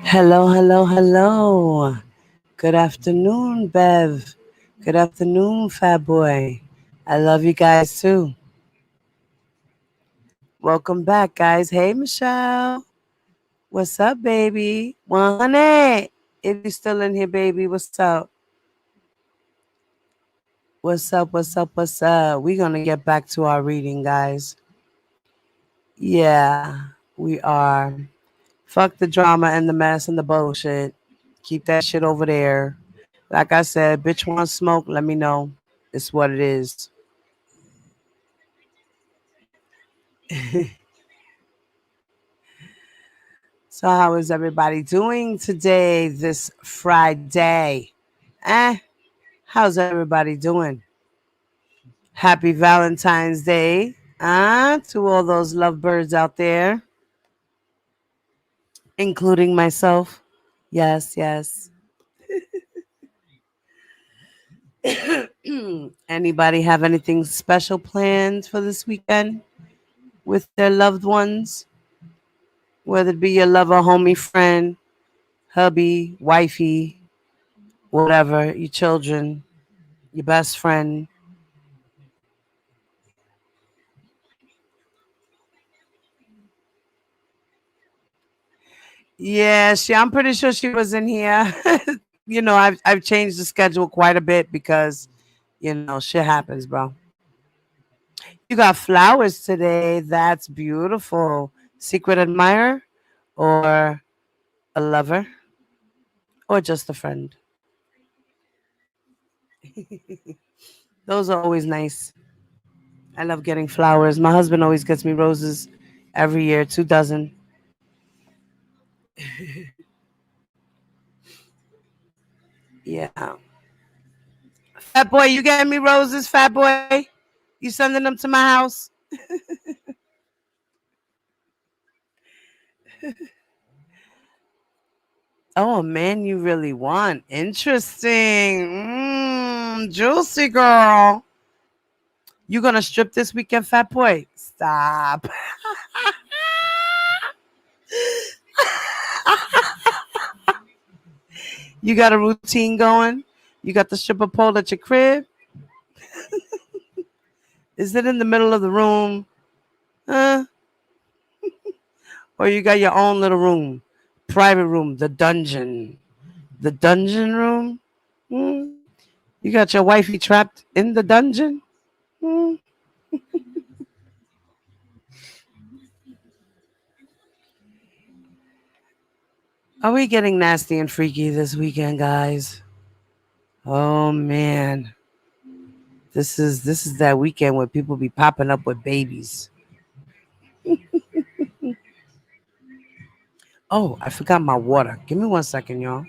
Hello, hello, hello. Good afternoon, Bev. Good afternoon, Fat Boy. I love you guys too. Welcome back, guys. Hey, Michelle. What's up, baby? 100. If you're still in here, baby, what's up? What's up? What's up? What's up? We're going to get back to our reading, guys. Yeah, we are. Fuck the drama and the mess and the bullshit. Keep that shit over there. Like I said, bitch wants smoke, let me know. It's what it is. So how is everybody doing today, this Friday? Eh, how's everybody doing? Happy Valentine's Day. To all those lovebirds out there, including myself. Yes, yes. Anybody have anything special planned for this weekend with their loved ones? Whether it be your lover, homie, friend, hubby, wifey, whatever, your children, your best friend. Yeah, I'm pretty sure she was in here. I've changed the schedule quite a bit because, shit happens, bro. You got flowers today. That's beautiful. Secret admirer or a lover or just a friend. Those are always nice. I love getting flowers. My husband always gets me roses every year, 2 dozen. Yeah. Fat boy, you getting me roses, fat boy? You sending them to my house? Oh, a man you really want. Interesting. Juicy girl. You gonna strip this weekend, fat boy? Stop. You got a routine going? You got the stripper pole at your crib? Is it in the middle of the room? Huh? Or you got your own little room? Private room, the dungeon. The dungeon room? Hmm? You got your wifey trapped in the dungeon? Hmm? Are we getting nasty and freaky this weekend, guys? Oh man. This is that weekend where people be popping up with babies. Oh, I forgot my water. Give me 1 second, y'all.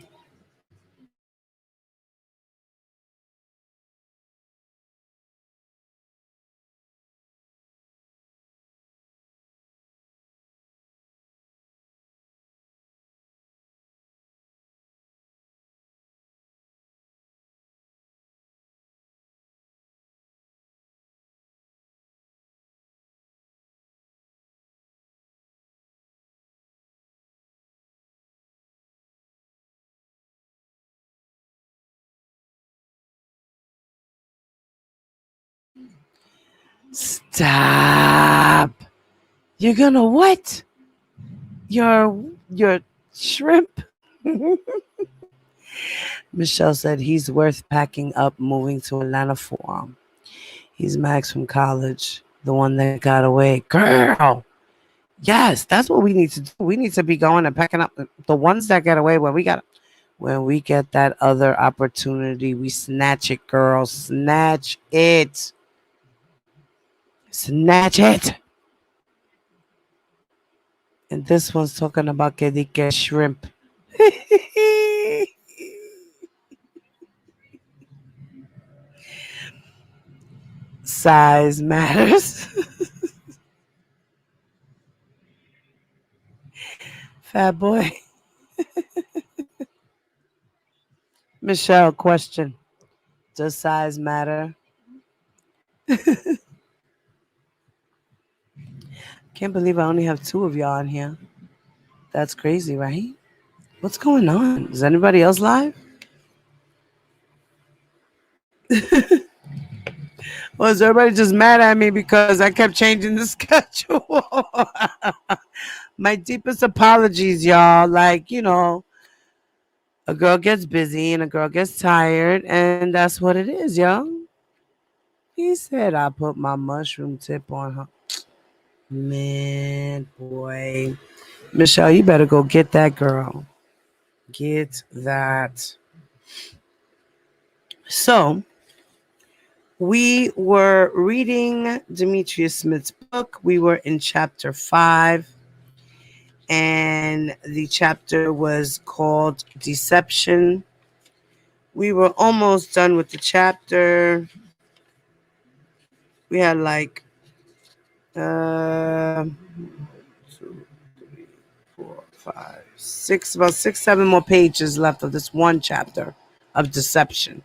Stop. You're gonna what? Your shrimp? Michelle said he's worth packing up, moving to Atlanta for. He's Max from college, the one that got away. Girl, yes, that's what we need to do. We need to be going and packing up the ones that get away when we get that other opportunity. We snatch it, girl. Snatch it. Snatch it. And this one's talking about que di que shrimp. Size matters. Fat boy. Michelle, question. Does size matter? Can't believe I only have two of y'all in here. That's crazy, right? What's going on? Is anybody else live? Or is everybody just mad at me because I kept changing the schedule? My deepest apologies, y'all. Like, a girl gets busy and a girl gets tired, and that's what it is, y'all. He said I put my mushroom tip on her. Man, boy. Michelle, you better go get that girl. Get that. So, we were reading Demetrius Smith's book. We were in chapter 5, and the chapter was called Deception. We were almost done with the chapter. We had like 2, 3, 4, 5, 6, about 6, 7 more pages left of this one chapter of deception.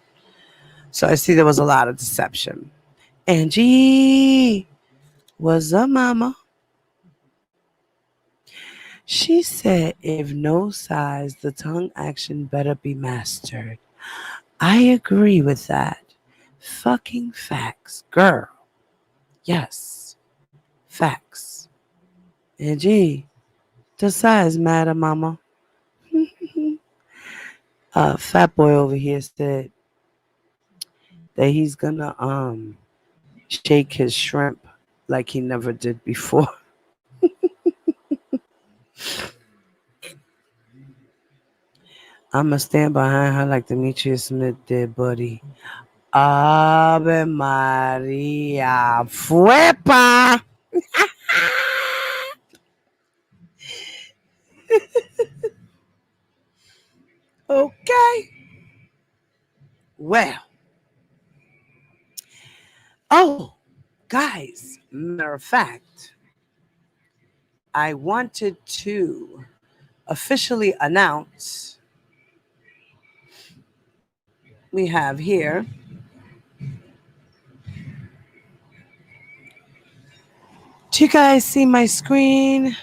So I see there was a lot of deception. Angie was a mama. She said, if no size, the tongue action better be mastered. I agree with that. Fucking facts, girl. Yes, facts. Angie, the size matter, mama. Fat boy over here said that he's gonna shake his shrimp like he never did before. I'ma stand behind her like Demetrius Smith did, buddy. Ave Maria Fuepa. Okay. Well. Oh, guys, matter of fact, I wanted to officially announce we have here do you guys see my screen?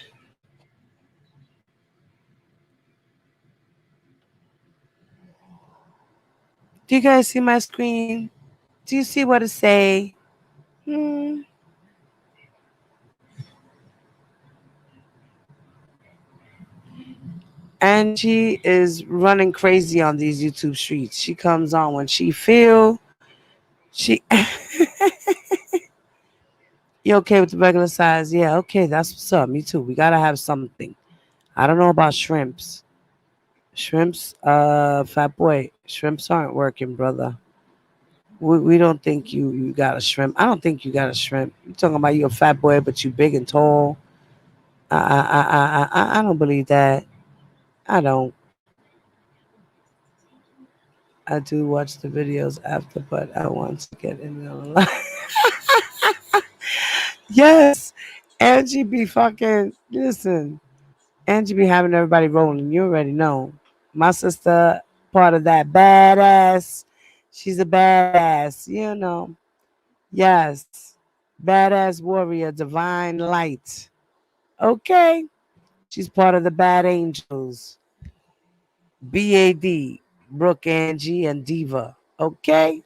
Do you guys see my screen? Do you see what it say? Hmm. Angie is running crazy on these YouTube streets. She comes on when she feel she you okay with the regular size? Yeah, okay, that's what's up. Me too. We gotta have something. I don't know about shrimps. Shrimps, fat boy, shrimps aren't working, brother. We don't think you got a shrimp. I don't think you got a shrimp. You talking about you a fat boy, but you big and tall. I don't believe that. I don't. I do watch the videos after, but I want to get in there online. Yes, Angie be fucking. Listen, Angie be having everybody rolling. You already know. My sister, part of that badass. She's a badass. Yes, badass warrior, divine light. Okay, she's part of the bad angels. BAD, Brooke, Angie, and Diva. Okay,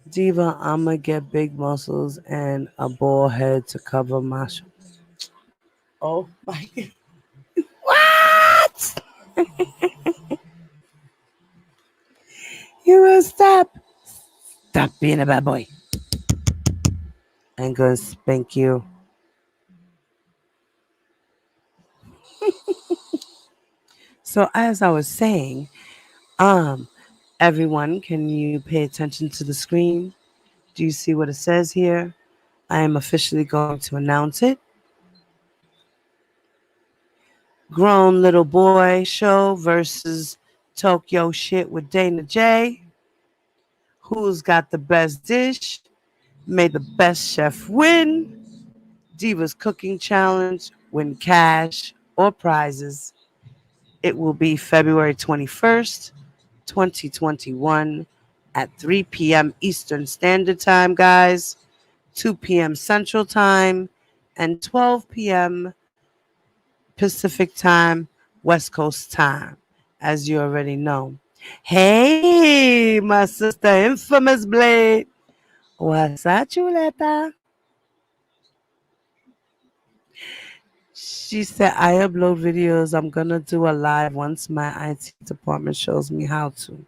Diva, I'ma get big muscles and a bald head to cover my. Oh my God. What? You will stop. Stop being a bad boy. I'm gonna spank you. So as I was saying, um, everyone, can you pay attention to the screen? Do you see what it says here? I am officially going to announce it. Grown Little Boy Show versus Tokyo Shit with Dana J. Who's got the best dish? May the best chef win. Diva's Cooking Challenge, win cash or prizes. It will be February 21st, 2021 at 3 p.m. Eastern Standard Time, guys, 2 p.m. Central Time, and 12 p.m. Pacific time, West Coast time, as you already know. Hey, my sister, infamous Blade. What's up, Chuleta? She said, I upload videos. I'm going to do a live once my IT department shows me how to.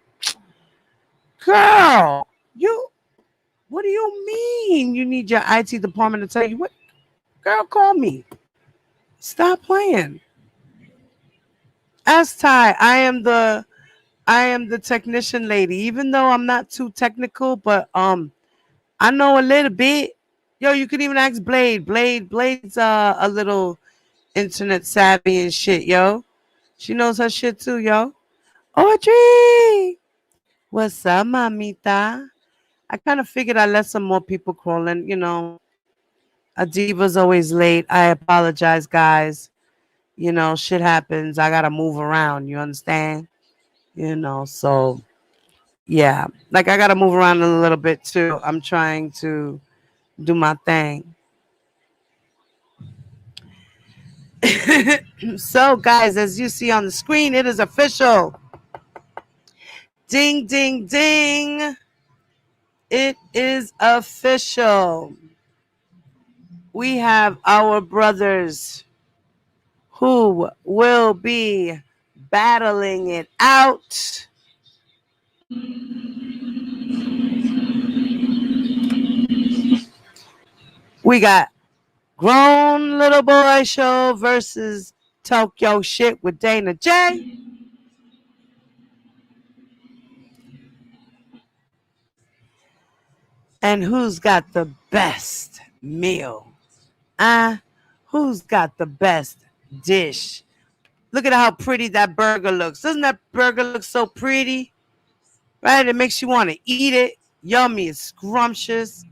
Girl, what do you mean you need your IT department to tell you what? Girl, call me. Stop playing. Ask Ty. I am the technician lady. Even though I'm not too technical, but I know a little bit. Yo, you can even ask Blade. Blade's a little internet savvy and shit, yo. She knows her shit too, yo. Audrey! What's up, mamita? I kind of figured I'd let some more people crawl in. A diva's always late. I apologize, guys. Shit happens. I gotta move around. You understand? So yeah. Like I gotta move around a little bit too. I'm trying to do my thing. So, guys, as you see on the screen, it is official. Ding, ding, ding. It is official. We have our brothers who will be battling it out. We got Grown Little Boy Show versus Tokyo Shit with Dana J. And who's got the best meal? Who's got the best dish? Look at how pretty that burger looks. Doesn't that burger look so pretty? Right? It makes you want to eat it. Yummy. It's scrumptious.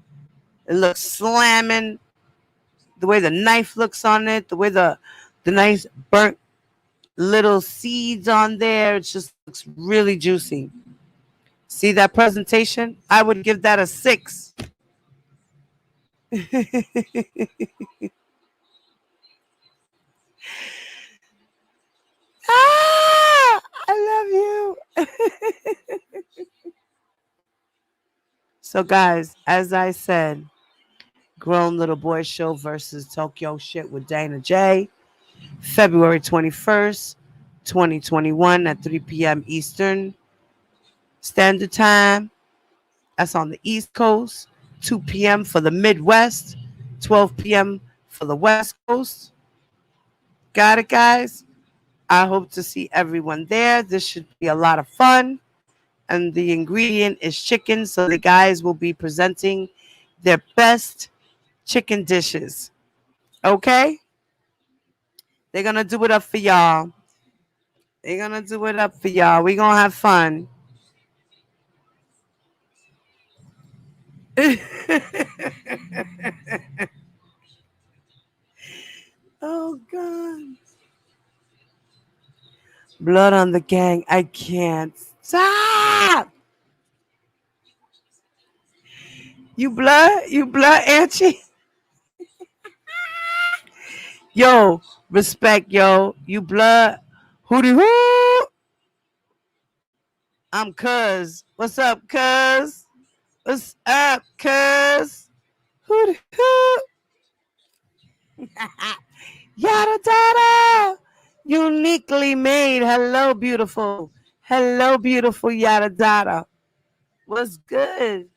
It looks slamming. The way the knife looks on it, the way the nice burnt little seeds on there, it just looks really juicy. See that presentation? I would give that a 6. I love you. So, guys, as I said, Grown Little Boy Show versus Tokyo Shit with Dana J. February 21st, 2021 at 3 p.m. Eastern Standard Time. That's on the East Coast. 2 p.m. for the Midwest. 12 p.m. for the West Coast. Got it, guys? I hope to see everyone there. This should be a lot of fun. And the ingredient is chicken, so the guys will be presenting their best chicken dishes. Okay? They're going to do it up for y'all. They're going to do it up for y'all. We're going to have fun. Oh, God. Blood on the gang. I can't. Stop! You blood? You blood, Angie? Yo, respect, yo. You blood? Hootie hoo! I'm cuz. What's up, cuz? What's up, cuz? Hootie hoo! Yada dada! Uniquely made. Hello, beautiful. Hello, beautiful yada dada. What's good?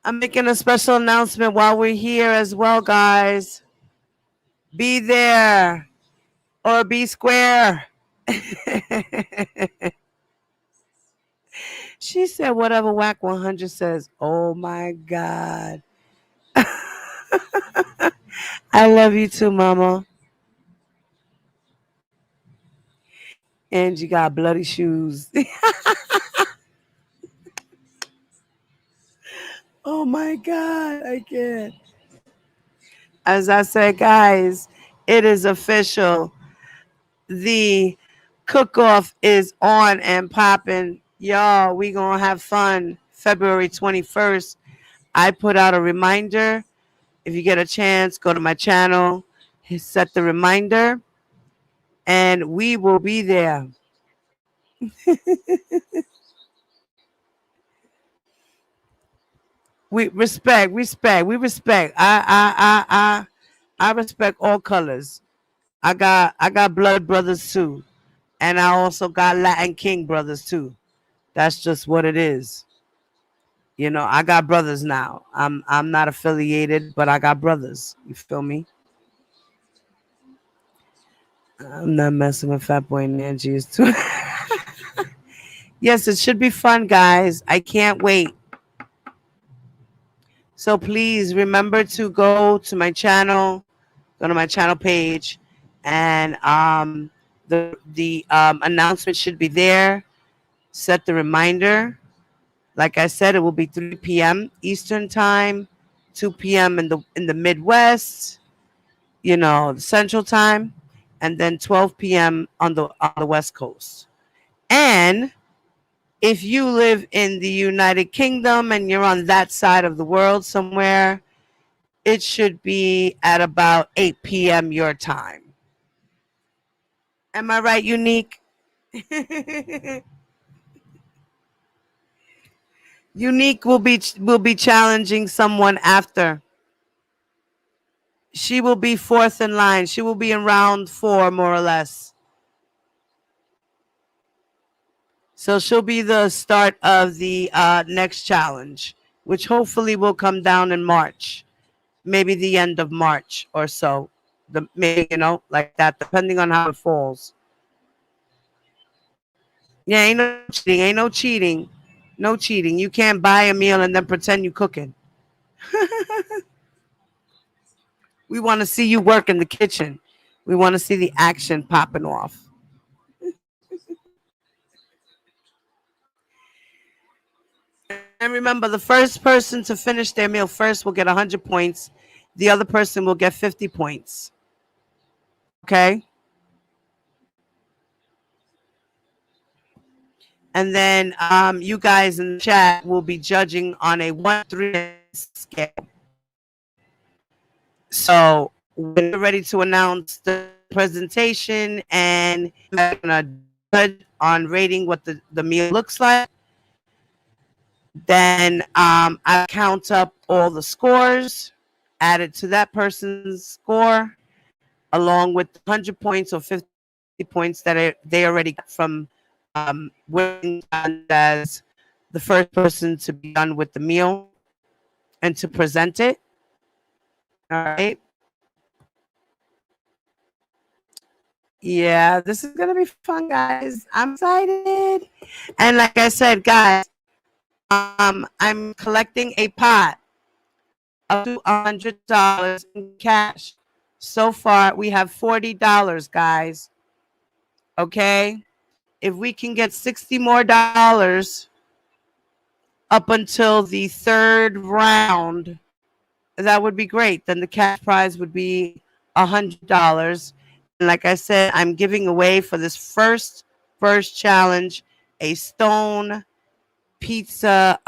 I'm making a special announcement while we're here as well, guys. Be there or be square. She said, whatever Whack 100 says. Oh my God. I love you too, mama. And you got bloody shoes. Oh my God. I can't. As I said, guys, it is official. The cook-off is on and popping. Y'all, we gonna have fun. February 21st. I put out a reminder If you get a chance, go to my channel, set the reminder, and we will be there. We respect. I respect all colors. I got blood brothers too, and I also got Latin King brothers too. That's just what it is. You know, I got brothers now. I'm not affiliated, but I got brothers. You feel me? I'm not messing with Fat Boy and Angie. Is too. Yes, it should be fun, guys. I can't wait. So please remember to go to my channel, go to my channel page, and the announcement should be there. Set the reminder. Like I said, it will be 3 p.m. Eastern time, 2 p.m. in the Midwest, you know, the Central time, and then 12 p.m. on the West Coast. And if you live in the United Kingdom and you're on that side of the world somewhere, it should be at about 8 p.m. your time. Am I right, Unique? Unique will be challenging someone after. She will be fourth in line. She will be in round 4, more or less. So she'll be the start of the next challenge, which hopefully will come down in March, maybe the end of March or so. Maybe, you know, like that, depending on how it falls. Yeah, ain't no cheating. Ain't no cheating. No cheating. You can't buy a meal and then pretend you cooking. We want to see you work in the kitchen. We want to see the action popping off. And remember, the first person to finish their meal first will get 100 points. The other person will get 50 points. Okay? And then you guys in the chat will be judging on a 1-3 scale. So when you're ready to announce the presentation and you're going to judge on rating what the meal looks like, then I count up all the scores added to that person's score, along with 100 points or 50 points that they already got from winning as the first person to be done with the meal and to present it. All right. Yeah, this is gonna be fun, guys. I'm excited. And like I said, guys, I'm collecting a pot of $200 in cash. So far, we have $40, guys. Okay, if we can get $60 more up until the third round, that would be great. Then the cash prize would be $100. And like I said, I'm giving away for this first challenge a stone pizza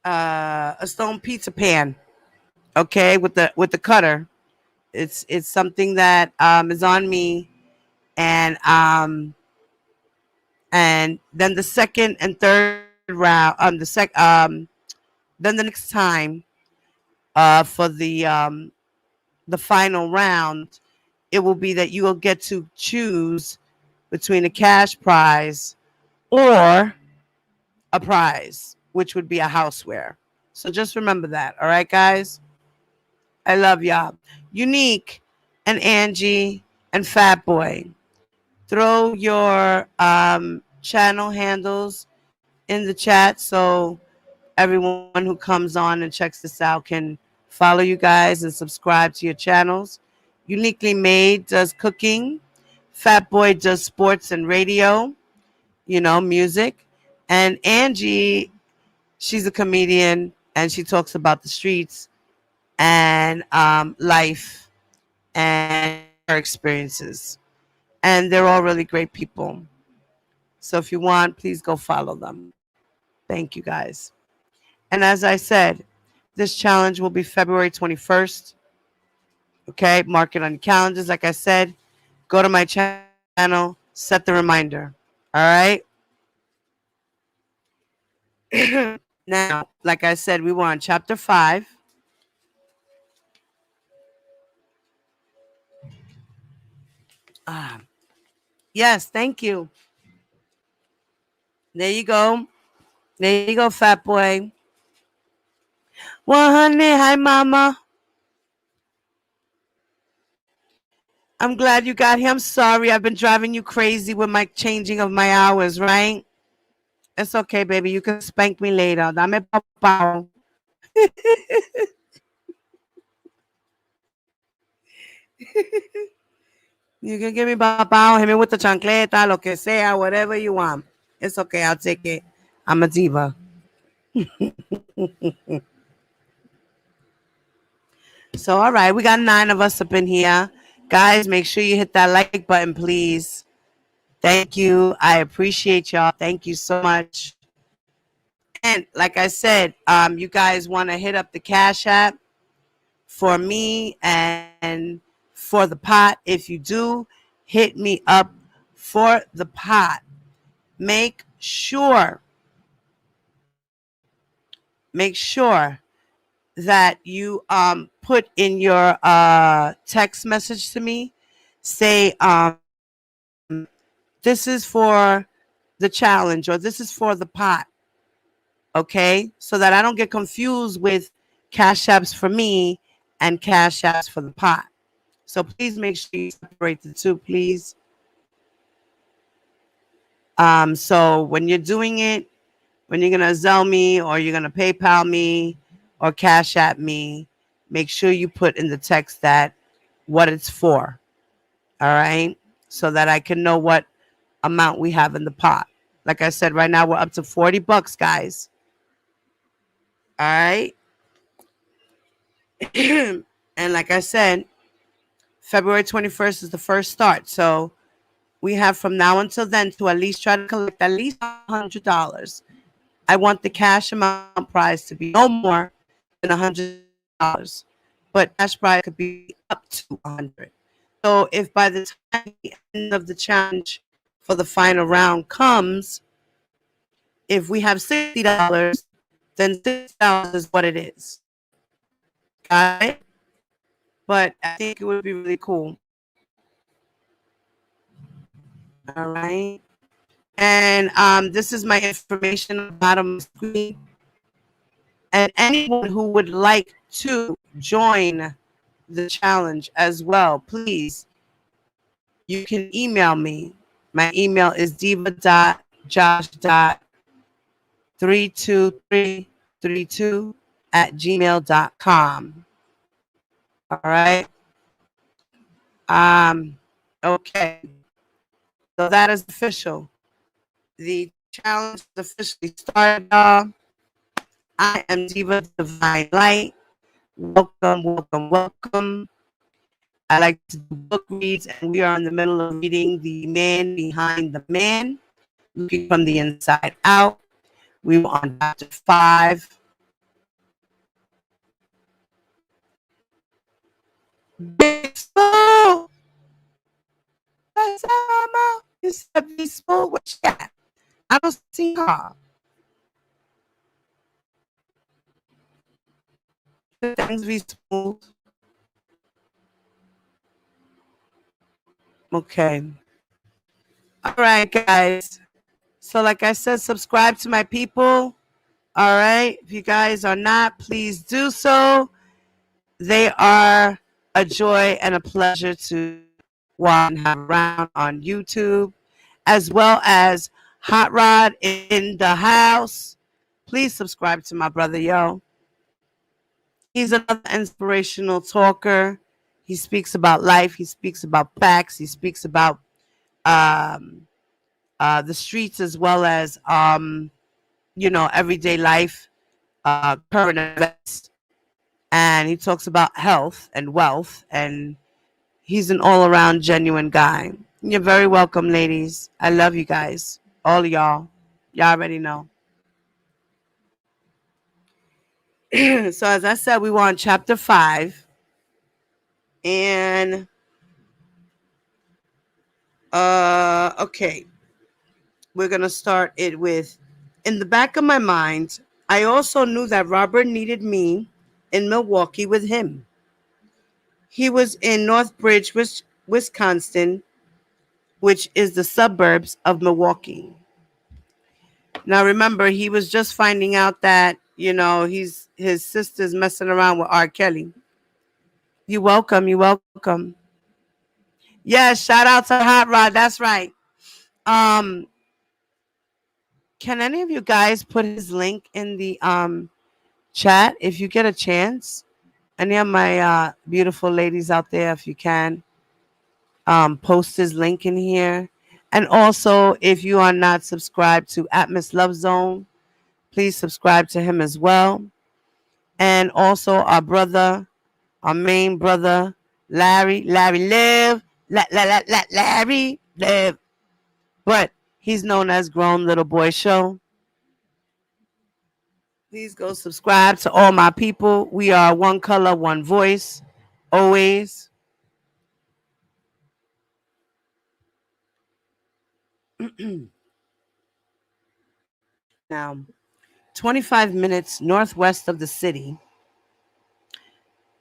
a stone pizza pan. Okay, with the cutter. It's something that is on me, and then the second and third round then the next time for the final round, it will be that you will get to choose between a cash prize or a prize, which would be a houseware. So just remember that. All right, guys. I love y'all. Unique and Angie and Fat Boy. Throw your channel handles in the chat so everyone who comes on and checks this out can follow you guys and subscribe to your channels. Uniquely Made does cooking. Fat Boy does sports and radio, you know, music. And Angie, she's a comedian and she talks about the streets and life and her experiences. And they're all really great people. So if you want, please go follow them. Thank you, guys. And as I said, This challenge will be February 21st. Okay, mark it on your calendars. Like I said, go to my channel, set the reminder. All right. Now, like I said, we were on chapter 5. Ah, yes, thank you. There you go. There you go, fat boy. Well, honey, hi, mama. I'm glad you got here. I'm sorry I've been driving you crazy with my changing of my hours, right? It's okay, baby. You can spank me later. Dame papao. You can give me papao, hit me with the chancleta, lo que sea, whatever you want. It's okay. I'll take it. I'm a diva. So, all right. We got 9 of us up in here. Guys, make sure you hit that like button, please. Thank you. I appreciate y'all. Thank you so much. And like I said, you guys want to hit up the Cash App for me and for the pot. If you do, hit me up for the pot. Make sure that you put in your text message to me, say this is for the challenge or this is for the pot. Okay, so that I don't get confused with Cash Apps for me and Cash Apps for the pot. So please make sure you separate the two, please. So when you're doing it, when you're gonna Zelle me or you're gonna PayPal me or Cash App me, make sure you put in the text that what it's for. All right, so that I can know what amount we have in the pot. Like I said, right now we're up to $40, guys. All right. And like I said, February 21st is the first start. So we have from now until then to at least try to collect at least $100. I want the cash amount prize to be no more than $100, but cash prize could be up to $100. So if by the time the end of the challenge for the final round comes, if we have $60, then $6 is what it is. Got it? But I think it would be really cool. All right. And this is my information on the bottom of the screen. And anyone who would like to join the challenge as well, please, you can email me. My email is diva.josh.32332 at gmail.com. All right. Okay. So that is official. The challenge is officially started, y'all. I am Diva Divine Light. Welcome, welcome, welcome. I like to do book reads, and we are in the middle of reading The Man Behind the Man, Looking from the Inside Out. We were on chapter 5. Big Spoon! What's up, mama? It's a Big Spoon. What you got? I don't see her. Things be smooth. Okay. All right, guys. So, like I said, subscribe to my people. All right. If you guys are not, please do so. They are a joy and a pleasure to watch and have around on YouTube, as well as Hot Rod in the house. Please subscribe to my brother, yo. He's another inspirational talker. He speaks about life. He speaks about facts. He speaks about um, the streets as well as everyday life, current events, and he talks about health and wealth, and he's an all-around genuine guy. You're very welcome, ladies. I love you guys, all of y'all. Y'all already know. So as I said, we were on chapter 5, and okay, we're gonna start it with, in the back of my mind, I also knew that Robert needed me in Milwaukee with him. He was in Northbridge, Wisconsin, which is the suburbs of Milwaukee. Now remember, he was just finding out that, his sister's messing around with R. Kelly. You welcome, you welcome. Yes, shout out to Hot Rod. That's right. Um, can any of you guys put his link in the chat if you get a chance? Any of my beautiful ladies out there, if you can, post his link in here. And also, if you are not subscribed to Atmos Love Zone, please subscribe to him as well. And also our brother, our main brother, Larry Live, Larry Live. But he's known as Grown Little Boy Show. Please go subscribe to all my people. We are one color, one voice, always. Now, 25 minutes northwest of the city,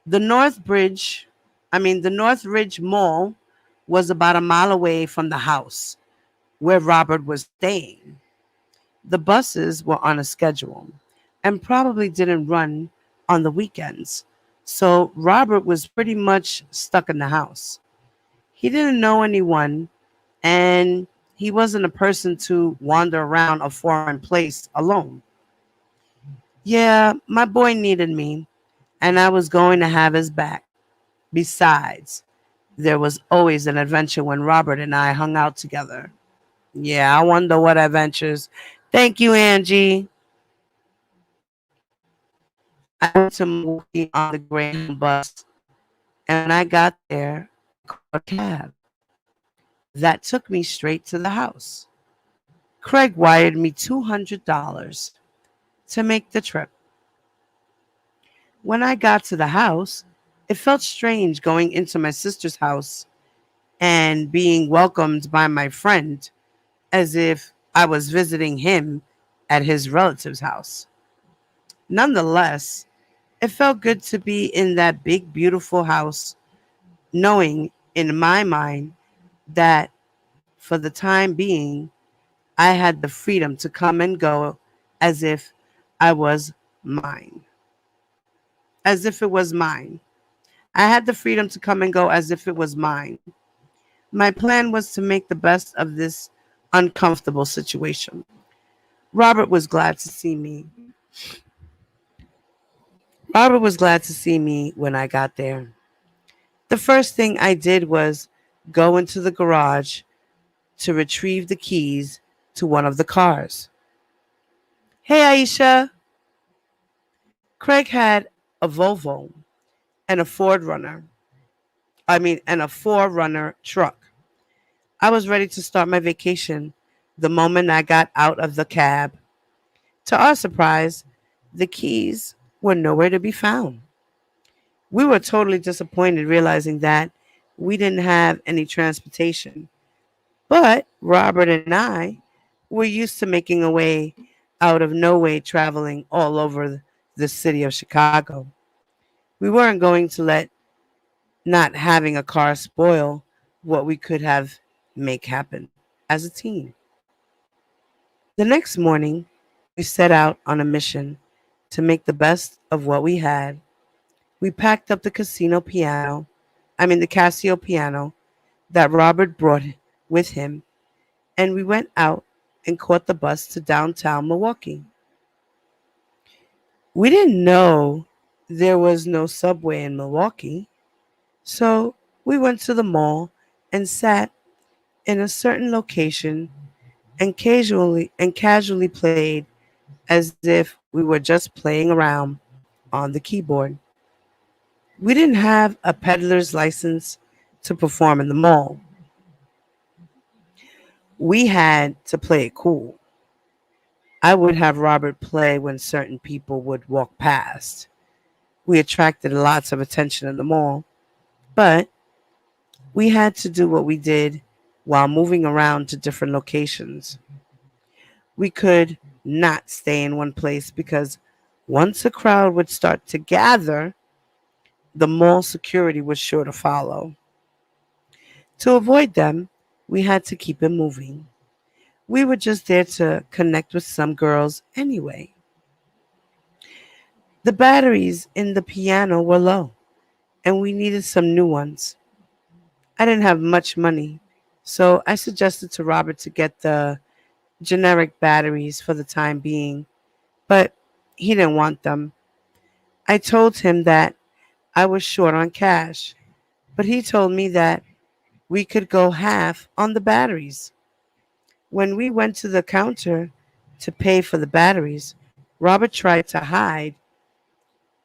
the the North Ridge Mall was about a mile away from the house where Robert was staying. The buses were on a schedule and probably didn't run on the weekends. So Robert was pretty much stuck in the house. He didn't know anyone, and he wasn't a person to wander around a foreign place alone. Yeah, my boy needed me, and I was going to have his back. Besides, there was always an adventure when Robert and I hung out together. Yeah, I wonder what adventures. Thank you, Angie. I went to Milwaukee on the Greyhound bus, and when I got there, I called a cab. That took me straight to the house. Craig wired me $200 to make the trip. When I got to the house, it felt strange going into my sister's house and being welcomed by my friend as if I was visiting him at his relative's house. Nonetheless, it felt good to be in that big, beautiful house, knowing in my mind that for the time being, I had the freedom to come and go as if I was mine. As if it was mine. I had the freedom to come and go as if it was mine. My plan was to make the best of this uncomfortable situation. Robert was glad to see me. Robert was glad to see me when I got there. The first thing I did was go into the garage to retrieve the keys to one of the cars. Hey, Aisha. Craig had a Volvo and a Ford Runner. And a 4Runner truck. I was ready to start my vacation the moment I got out of the cab. To our surprise, the keys were nowhere to be found. We were totally disappointed realizing that we didn't have any transportation. But Robert and I were used to making a way out of no way traveling all over the city of Chicago. We weren't going to let not having a car spoil what we could have make happen as a team. The next morning, we set out on a mission to make the best of what we had. We packed up the the Casio piano that Robert brought with him, and we went out and caught the bus to downtown Milwaukee. We didn't know there was no subway in Milwaukee, so we went to the mall and sat in a certain location and casually played as if we were just playing around on the keyboard. We didn't have a peddler's license to perform in the mall. We had to play it cool. I would have Robert play when certain people would walk past. We attracted lots of attention in the mall, but we had to do what we did while moving around to different locations. We could not stay in one place because once a crowd would start to gather, the mall security was sure to follow. To avoid them, we had to keep it moving. We were just there to connect with some girls anyway. The batteries in the piano were low, and we needed some new ones. I didn't have much money, so I suggested to Robert to get the generic batteries for the time being, but he didn't want them. I told him that I was short on cash, but he told me that we could go half on the batteries. When we went to the counter to pay for the batteries, Robert tried to hide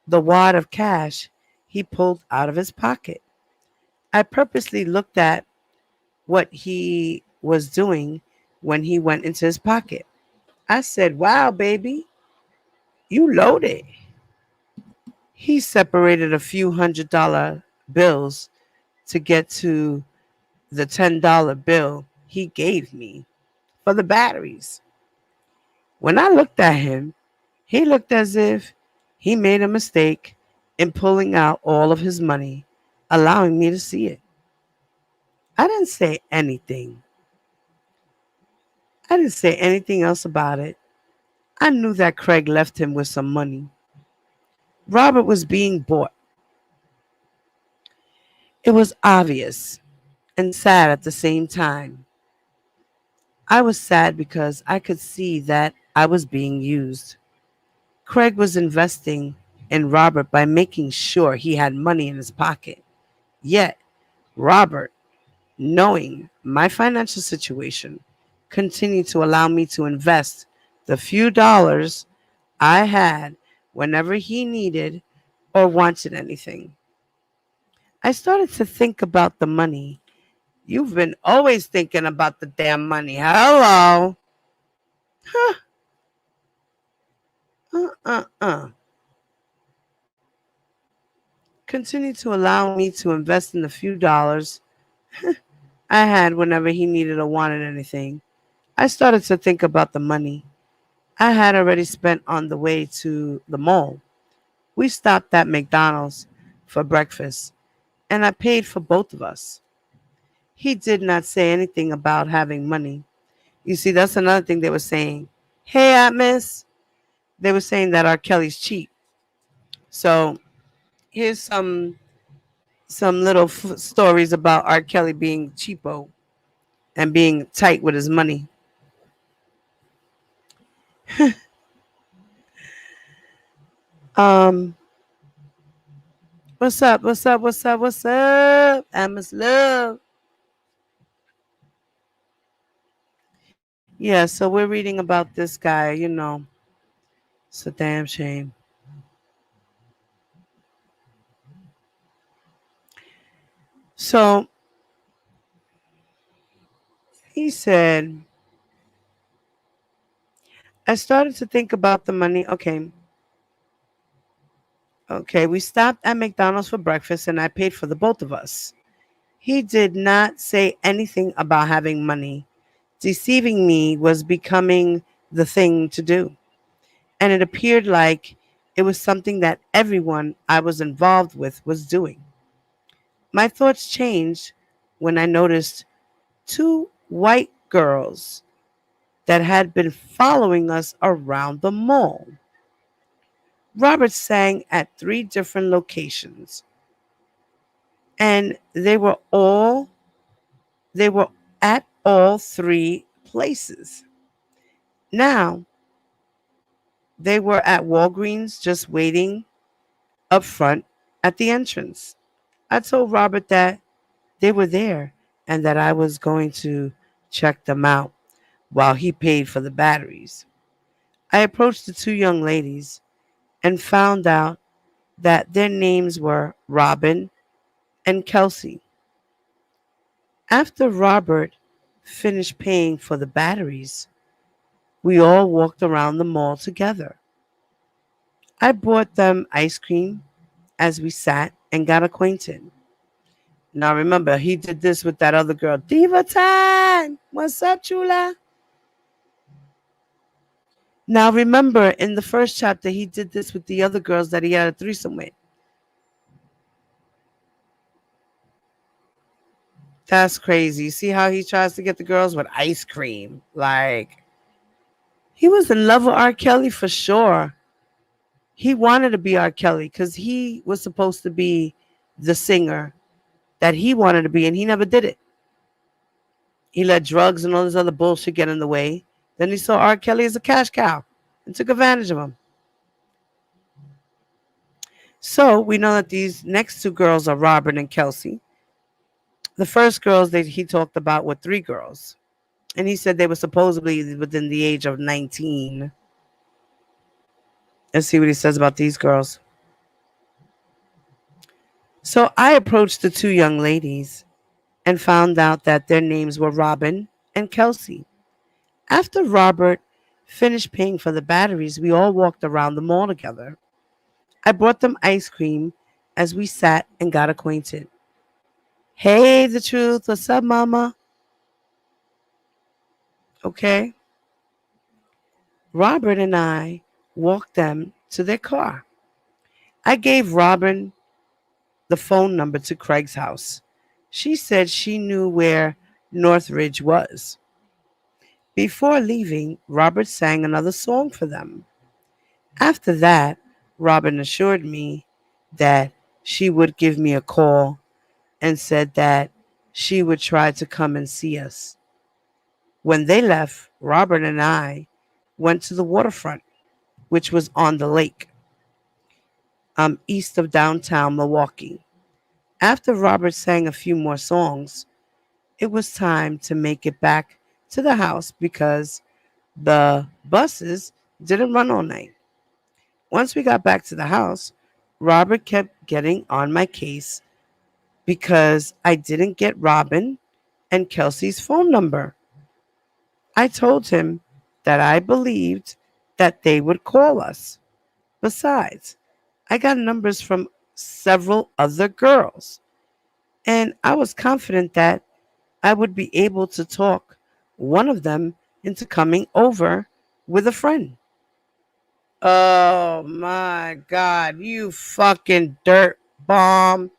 the wad of cash he pulled out of his pocket. I purposely looked at what he was doing when he went into his pocket. I said, "Wow, baby, you loaded." He separated a few $100 bills to get to the $10 bill he gave me for the batteries. When I looked at him, he looked as if he made a mistake in pulling out all of his money, allowing me to see it. I didn't say anything. I didn't say anything else about it. I knew that Craig left him with some money. Robert was being bought. It was obvious and sad at the same time. I was sad because I could see that I was being used. Craig was investing in Robert by making sure he had money in his pocket. Yet, Robert, knowing my financial situation, continued to allow me to invest the few dollars I had whenever he needed or wanted anything. I started to think about the money. You've been always thinking about the damn money. Hello. Huh. Uh. Continued to allow me to invest in the few dollars I had whenever he needed or wanted anything. I started to think about the money I had already spent on the way to the mall. We stopped at McDonald's for breakfast, and I paid for both of us. He did not say anything about having money. You see, that's another thing they were saying. Hey, Miss. They were saying that R. Kelly's cheap. So here's some little stories about R. Kelly being cheapo and being tight with his money. Um, what's up? What's up? What's up? What's up? Amos Love. Yeah, so we're reading about this guy. It's a damn shame. So he said, I started to think about the money. Okay, we stopped at McDonald's for breakfast and I paid for the both of us. He did not say anything about having money. Deceiving me was becoming the thing to do, and it appeared like it was something that everyone I was involved with was doing. My thoughts changed when I noticed two white girls that had been following us around the mall. Robert sang at three different locations, and they were at all three places. Now, they were at Walgreens just waiting up front at the entrance. I told Robert that they were there and that I was going to check them out while he paid for the batteries. I approached the two young ladies and found out that their names were Robin and Kelsey. After Robert finished paying for the batteries, We all walked around the mall together. I bought them ice cream as we sat and got acquainted. Now remember, he did this with that other girl. Diva time! What's up, chula? Now remember, in the first chapter, he did this with the other girls that he had a threesome with. That's crazy. See how he tries to get the girls with ice cream? Like, he was in love with R. Kelly for sure. He wanted to be R. Kelly because he was supposed to be the singer that he wanted to be, and he never did it. He let drugs and all this other bullshit get in the way. Then he saw R. Kelly as a cash cow and took advantage of him. So we know that these next two girls are Robert and Kelsey. The first girls that he talked about were three girls. And he said they were supposedly within the age of 19. Let's see what he says about these girls. So I approached the two young ladies and found out that their names were Robin and Kelsey. After Robert finished paying for the batteries, we all walked around the mall together. I brought them ice cream as we sat and got acquainted. Hey, the truth. What's up, mama? Okay. Robert and I walked them to their car. I gave Robin the phone number to Craig's house. She said she knew where Northridge was. Before leaving, Robert sang another song for them. After that, Robin assured me that she would give me a call and said that she would try to come and see us. When they left, Robert and I went to the waterfront, which was on the lake, east of downtown Milwaukee. After Robert sang a few more songs, it was time to make it back to the house because the buses didn't run all night. Once we got back to the house, Robert kept getting on my case because I didn't get Robin and Kelsey's phone number. I told him that I believed that they would call us. Besides, I got numbers from several other girls, and I was confident that I would be able to talk one of them into coming over with a friend. Oh my God, you fucking dirt bomb.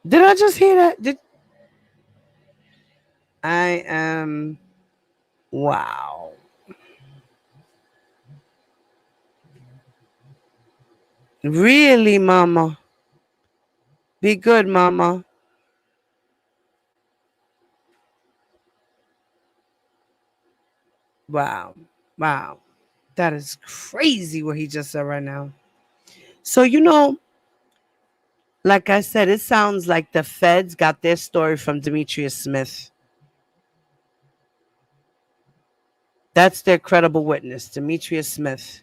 Did I just hear that? I am. Wow. Really, mama? Be good, mama. Wow. Wow. That is crazy what he just said right now. So, like I said, it sounds like the feds got their story from Demetrius Smith. That's their credible witness, Demetrius Smith.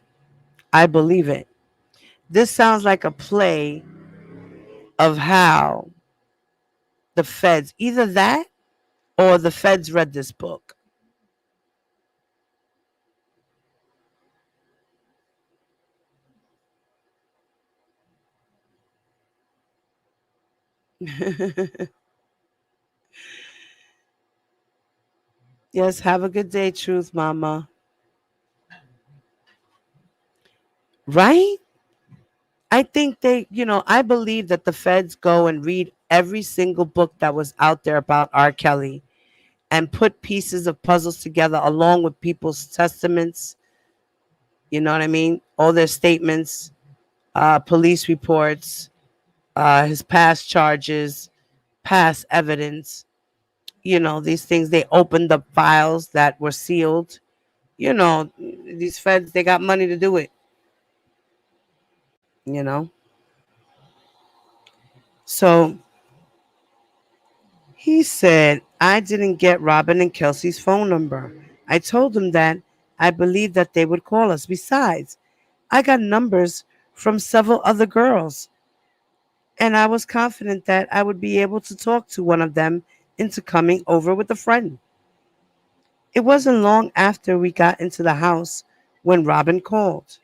I believe it. This sounds like a play of how the feds, either that or the feds read this book. Yes, have a good day, Truth Mama. Right? I think I believe that the feds go and read every single book that was out there about R. Kelly and put pieces of puzzles together along with people's testaments. You know what I mean? All their statements, police reports, his past charges, past evidence. These things, they opened up files that were sealed. These feds, they got money to do it, you know? So he said, I didn't get Robin and Kelsey's phone number. I told them that I believed that they would call us. Besides, I got numbers from several other girls, And I was confident that I would be able to talk to one of them into coming over with a friend. It wasn't long after we got into the house when Robin called.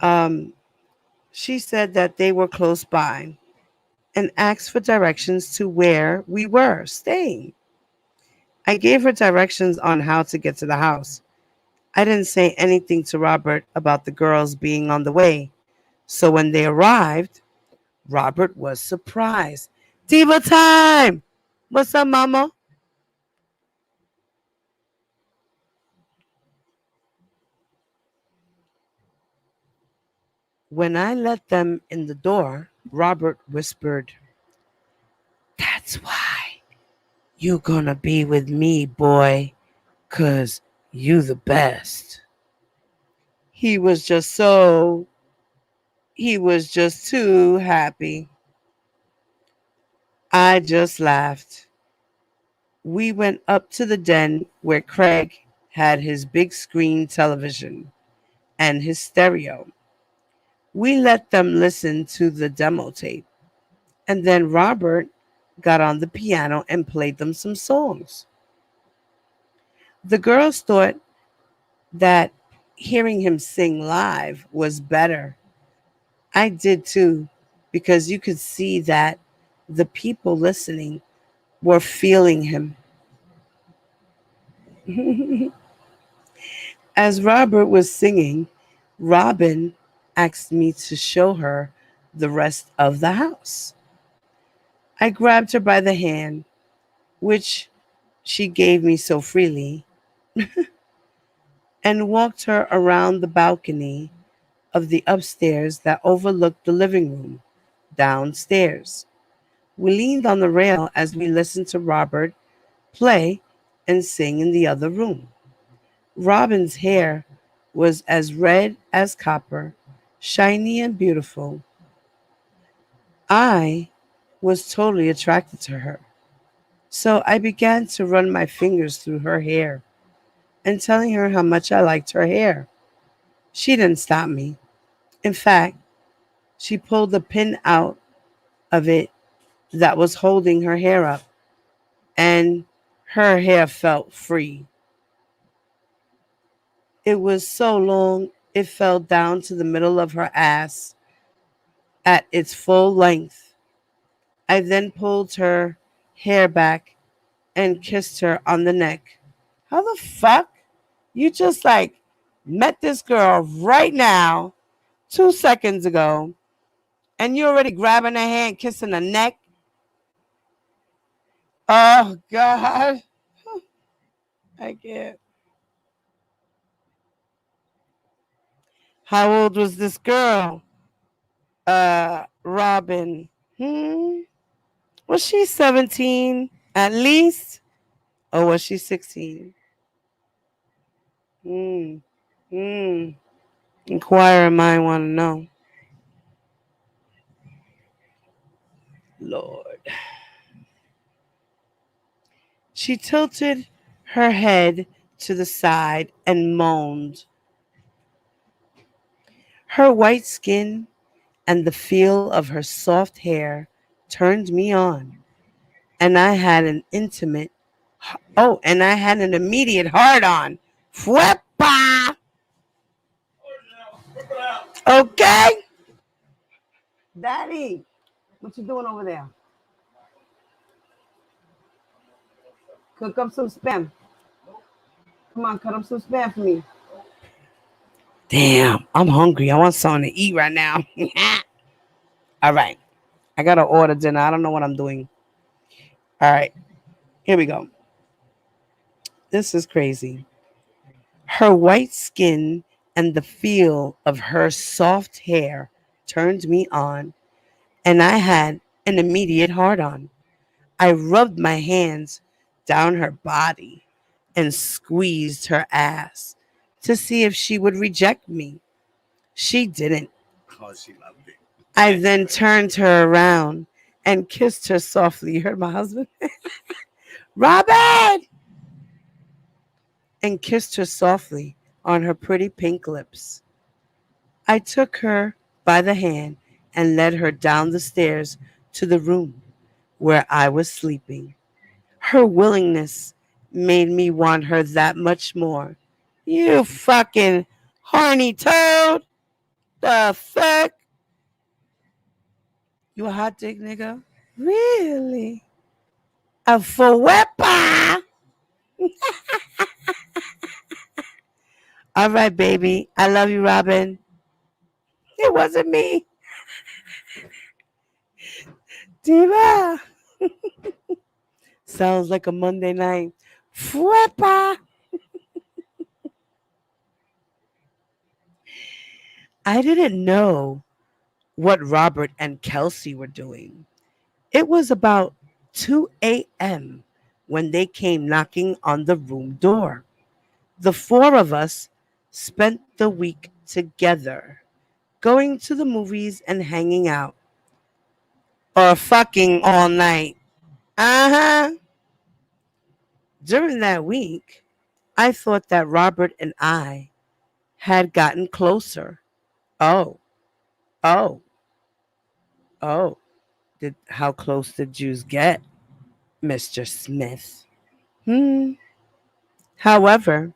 Um, she said that they were close by and asked for directions to where we were staying. I gave her directions on how to get to the house. I didn't say anything to Robert about the girls being on the way. So when they arrived, Robert was surprised. Diva time! What's up, mama? When I let them in the door, Robert whispered, "That's why you gonna be with me, boy, 'cause you the best." He was just so, he was just too happy. I just laughed. We went up to the den where Craig had his big screen television and his stereo. We let them listen to the demo tape, and then Robert got on the piano and played them some songs. The girls thought that hearing him sing live was better. I did too, because you could see that the people listening were feeling him. As Robert was singing, Robin asked me to show her the rest of the house. I grabbed her by the hand, which she gave me so freely, and walked her around the balcony of the upstairs that overlooked the living room downstairs. We leaned on the rail as we listened to Robert play and sing in the other room. Robin's hair was as red as copper, shiny and beautiful. I was totally attracted to her. So I began to run my fingers through her hair and telling her how much I liked her hair. She didn't stop me. In fact, she pulled the pin out of it that was holding her hair up, and her hair felt free. It was so long it fell down to the middle of her ass at its full length. I then pulled her hair back and kissed her on the neck. How the fuck? You just like met this girl right now, 2 seconds ago, and you already grabbing her hand, kissing her neck? Oh, God. I can't. How old was this girl? Robin. Hmm? Was she 17 at least? Or was she 16? Hmm. Hmm. Inquirer might want to know. Lord. She tilted her head to the side and moaned. Her white skin and the feel of her soft hair turned me on, and I had an intimate, and I had an immediate hard on. Fwepa! Okay? Daddy, what you doing over there? Cook up some spam. Come on, cut up some spam for me. Damn, I'm hungry. I want something to eat right now. All right. I got to order dinner. I don't know what I'm doing. All right. Here we go. This is crazy. Her white skin and the feel of her soft hair turned me on, and I had an immediate hard on. I rubbed my hands down her body and squeezed her ass to see if she would reject me. She didn't. Oh, she loved it. I then turned her around and kissed her softly. You heard my husband? Robin! And kissed her softly on her pretty pink lips. I took her by the hand and led her down the stairs to the room where I was sleeping. Her willingness made me want her that much more. You fucking horny toad! The fuck? You a hot dick nigga? Really? A fuepa? All right, baby. I love you, Robin. It wasn't me. Diva. Sounds like a Monday night. Fuepa. I didn't know what Robert and Kelsey were doing. It was about 2 a.m. when they came knocking on the room door. The four of us spent the week together, going to the movies and hanging out, or fucking all night. Uh huh. During that week, I thought that Robert and I had gotten closer. Oh, oh, oh. How close did Jews get, Mr. Smith? Hmm. However,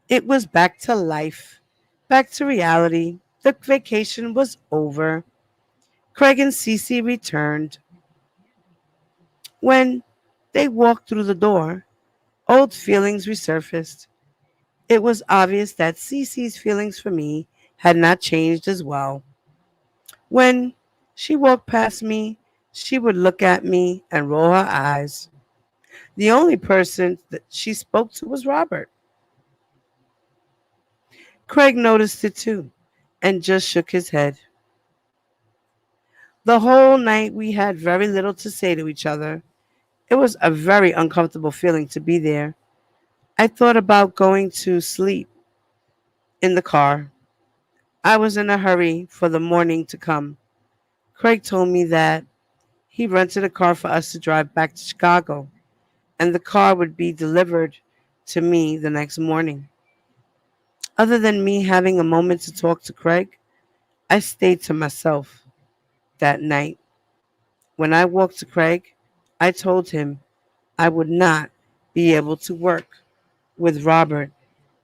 it was back to life, back to reality. The vacation was over. Craig and Cece returned. When they walked through the door, old feelings resurfaced. It was obvious that Cece's feelings for me had not changed as well. When she walked past me, she would look at me and roll her eyes. The only person that she spoke to was Robert. Craig noticed it too and just shook his head. The whole night we had very little to say to each other. It was a very uncomfortable feeling to be there. I thought about going to sleep in the car. I was in a hurry for the morning to come. Craig told me that he rented a car for us to drive back to Chicago, and the car would be delivered to me the next morning. Other than me having a moment to talk to Craig, I stayed to myself that night. When I walked to Craig, I told him I would not be able to work with Robert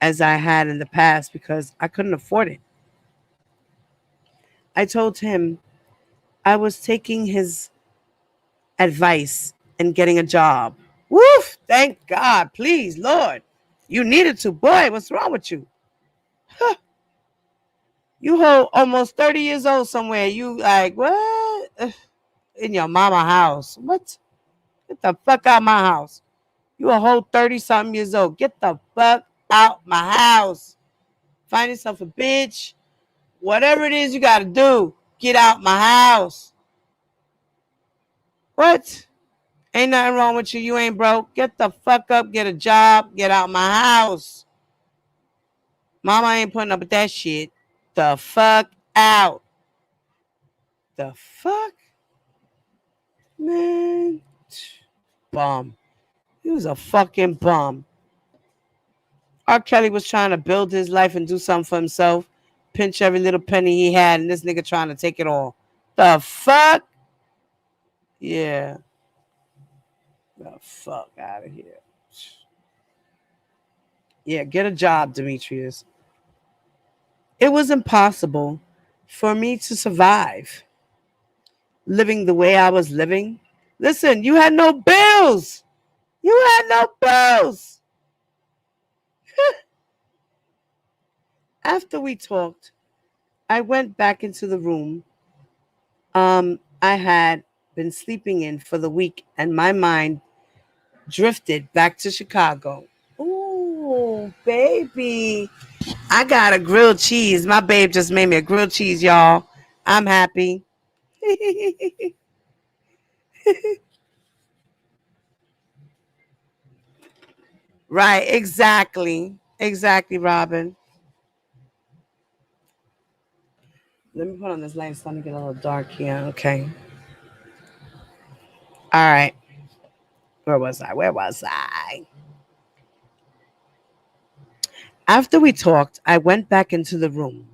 as I had in the past because I couldn't afford it. I told him I was taking his advice and getting a job. Woof! Thank God. Please, Lord. You needed to. Boy, what's wrong with you? Huh. You hold almost 30 years old somewhere. You like, what? In your mama house. What? Get the fuck out my house. You a whole 30 something years old. Get the fuck out my house. Find yourself a bitch. Whatever it is you got to do, get out my house. What? Ain't nothing wrong with you. You ain't broke. Get the fuck up, get a job, get out my house. Mama ain't putting up with that shit. The fuck out. The fuck? Man. Bum. He was a fucking bum. R. Kelly was trying to build his life and do something for himself. Pinch every little penny he had, and this nigga trying to take it all. The fuck? Yeah. The fuck out of here. Yeah, get a job, Demetrius. It was impossible for me to survive living the way I was living. Listen, you had no bills. You had no bills. After we talked, I went back into the room I had been sleeping in for the week, and my mind drifted back to Chicago. Ooh, baby. I got a grilled cheese. My babe just made me a grilled cheese, y'all. I'm happy. Right, exactly. Exactly, Robin. Let me put on this light. It's starting to get a little dark here. Okay. All right. Where was I? Where was I? After we talked, I went back into the room.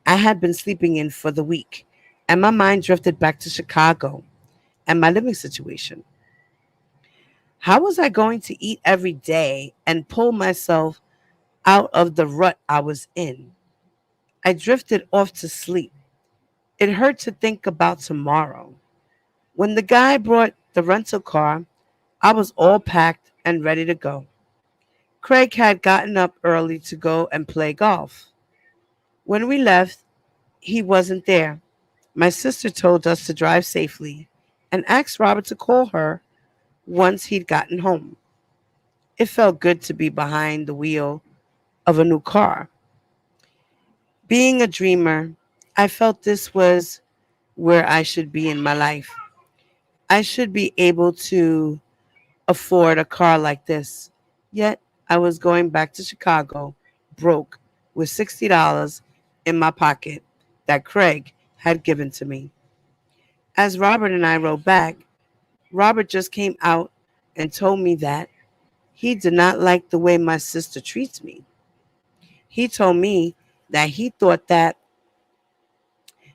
I had been sleeping in for the week, and my mind drifted back to Chicago and my living situation. How was I going to eat every day and pull myself out of the rut I was in? I drifted off to sleep. It hurt to think about tomorrow. When the guy brought the rental car, I was all packed and ready to go. Craig had gotten up early to go and play golf. When we left, he wasn't there. My sister told us to drive safely and asked Robert to call her once he'd gotten home. It felt good to be behind the wheel of a new car. Being a dreamer, I felt this was where I should be in my life. I should be able to afford a car like this. Yet, I was going back to Chicago broke with $60 in my pocket that Craig had given to me. As Robert and I rode back, Robert just came out and told me that he did not like the way my sister treats me. He told me that he thought that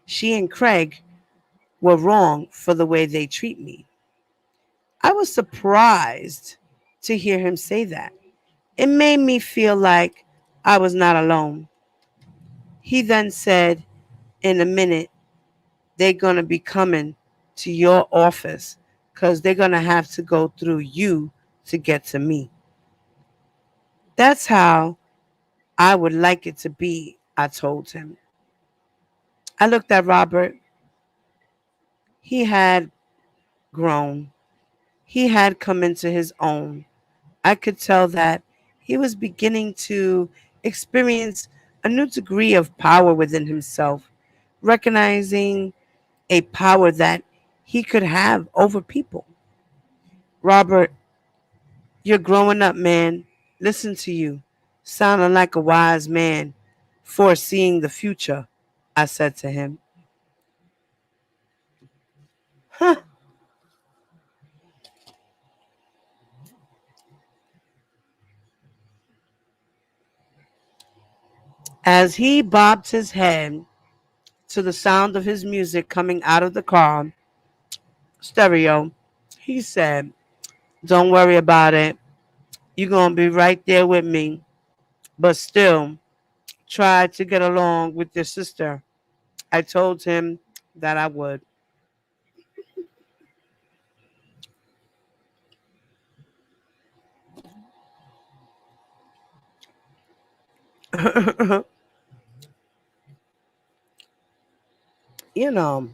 she and Craig were wrong for the way they treat me. I was surprised to hear him say that. It made me feel like I was not alone. He then said, in a minute, they're going to be coming to your office because they're going to have to go through you to get to me. That's how I would like it to be, I told him. I looked at Robert. He had grown, he had come into his own. I could tell that he was beginning to experience a new degree of power within himself, recognizing a power that he could have over people. Robert, you're growing up, man. Listen to you. Sounding like a wise man, foreseeing the future, I said to him. Huh. As he bobbed his head to the sound of his music coming out of the car stereo, he said, don't worry about it. You're going to be right there with me. But still, try to get along with your sister. I told him that I would. you know,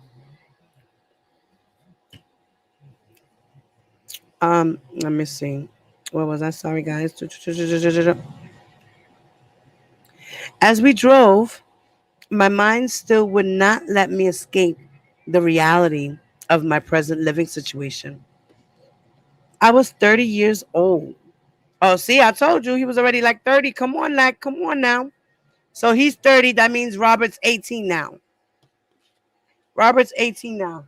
let me see. What was I? Sorry, guys. As we drove, my mind still would not let me escape the reality of my present living situation. I was 30 years old. Oh, see, I told you he was already like 30. Come on, like, come on now. So he's 30. That means Robert's 18 now. Robert's 18 now.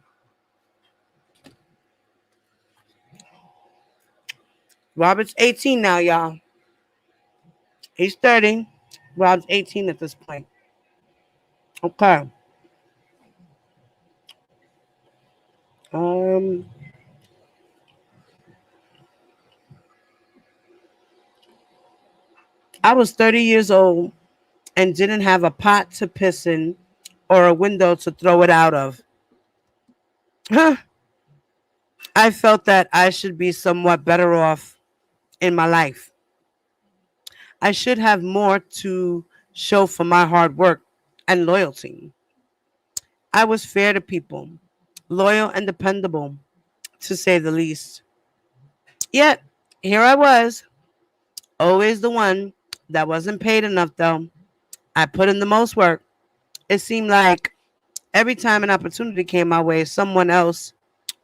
Robert's 18 now, y'all. He's 30. Robert's 18 at this point. Okay. Um, I was 30 years old and didn't have a pot to piss in or a window to throw it out of. Huh. I felt that I should be somewhat better off in my life. I should have more to show for my hard work and loyalty. I was fair to people, loyal and dependable, to say the least. Yet, here I was, always the one that wasn't paid enough, though. I put in the most work. It seemed like every time an opportunity came my way, someone else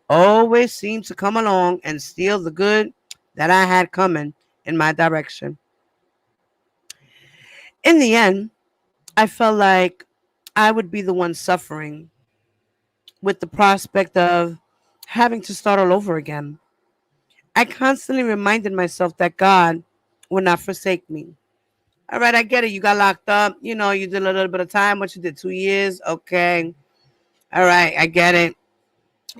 always seemed to come along and steal the good that I had coming in my direction. In the end, I felt like I would be the one suffering with the prospect of having to start all over again. I constantly reminded myself that God would not forsake me. All right, I get it. You got locked up. You know, you did a little bit of time. What you did, 2 years? Okay. All right, I get it.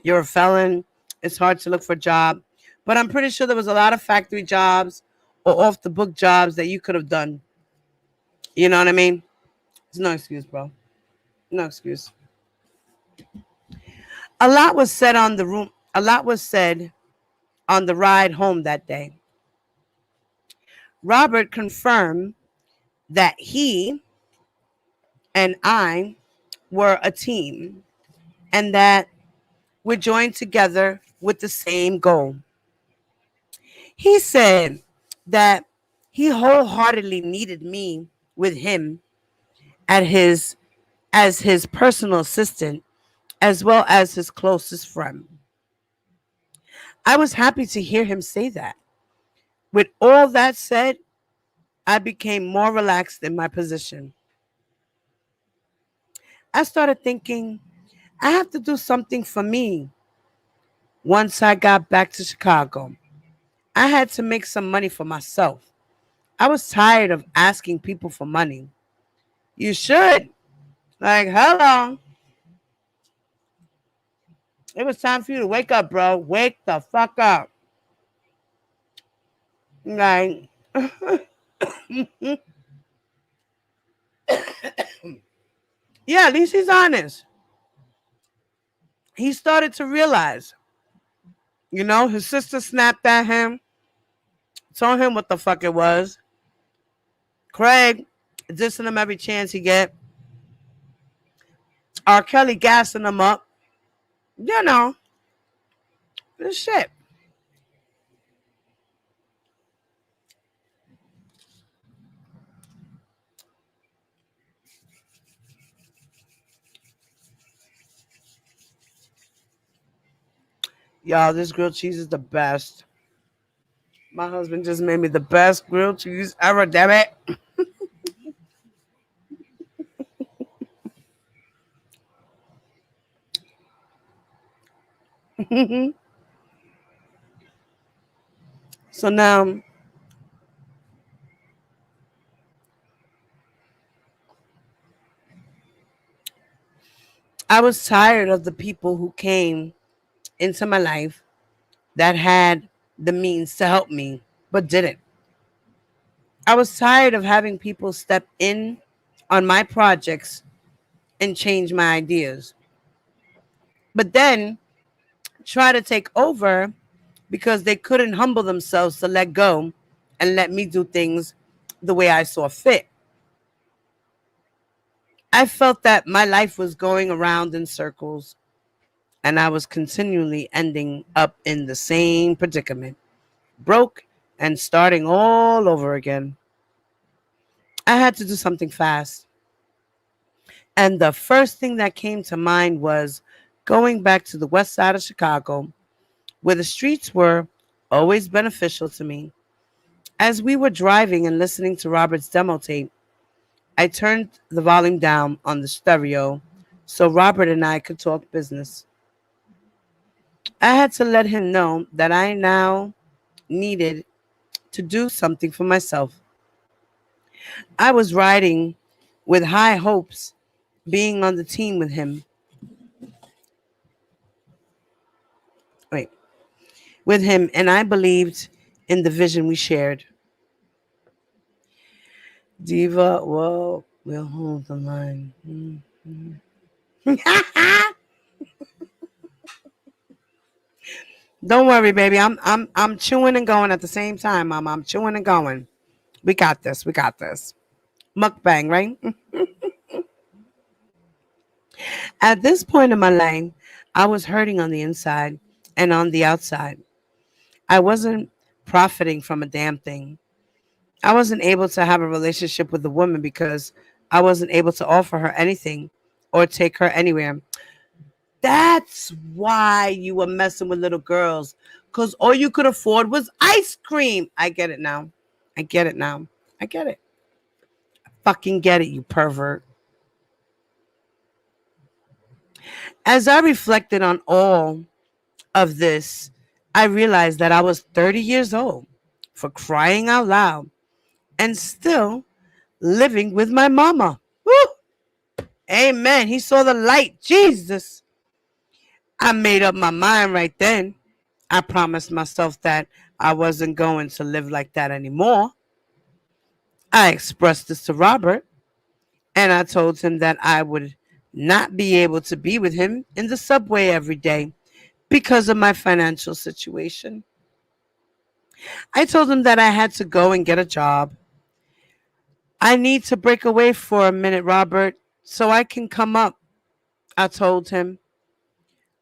You're a felon. It's hard to look for a job. But I'm pretty sure there was a lot of factory jobs or off the book jobs that you could have done. You know what I mean? It's no excuse, bro. No excuse. A lot was said on the room. A lot was said on the ride home that day. Robert confirmed that he and I were a team and that we're joined together with the same goal. He said that he wholeheartedly needed me with him at his as his personal assistant as well as his closest friend. I was happy to hear him say that. With all that said, I became more relaxed in my position. I started thinking, I have to do something for me. Once I got back to Chicago, I had to make some money for myself. I was tired of asking people for money. You should. Like, hello. It was time for you to wake up, bro. Wake the fuck up. Like, yeah, at least he's honest. He started to realize, his sister snapped at him, told him what the fuck it was. Craig dissing him every chance he get. R. Kelly gassing him up. You know, this shit. Y'all, this grilled cheese is the best. My husband just made me the best grilled cheese ever, damn it. So now I was tired of the people who came into my life that had the means to help me, but didn't. I was tired of having people step in on my projects and change my ideas, but then try to take over because they couldn't humble themselves to let go and let me do things the way I saw fit. I felt that my life was going around in circles and I was continually ending up in the same predicament, broke and starting all over again. I had to do something fast. And the first thing that came to mind was going back to the west side of Chicago, where the streets were always beneficial to me. As we were driving and listening to Robert's demo tape, I turned the volume down on the stereo so Robert and I could talk business. I had to let him know that I now needed to do something for myself. I was riding with high hopes being on the team with him. Wait, with him, and I believed in the vision we shared. Diva, well, we'll hold the line. Mhm. Don't worry, baby. I'm chewing and going at the same time, Mama. I'm chewing and going. We got this. We got this. Mukbang, right? At this point in my life, I was hurting on the inside and on the outside. I wasn't profiting from a damn thing. I wasn't able to have a relationship with the woman because I wasn't able to offer her anything or take her anywhere. That's why you were messing with little girls, because all you could afford was ice cream. I get it now. I get it now. I get it. Fucking get it, you pervert. As I reflected on all of this, I realized that I was 30 years old, for crying out loud, and still living with my mama. Woo! Amen. He saw the light. Jesus. I made up my mind right then. I promised myself that I wasn't going to live like that anymore. I expressed this to Robert, and I told him that I would not be able to be with him in the subway every day because of my financial situation. I told him that I had to go and get a job. I need to break away for a minute, Robert, so I can come up, I told him.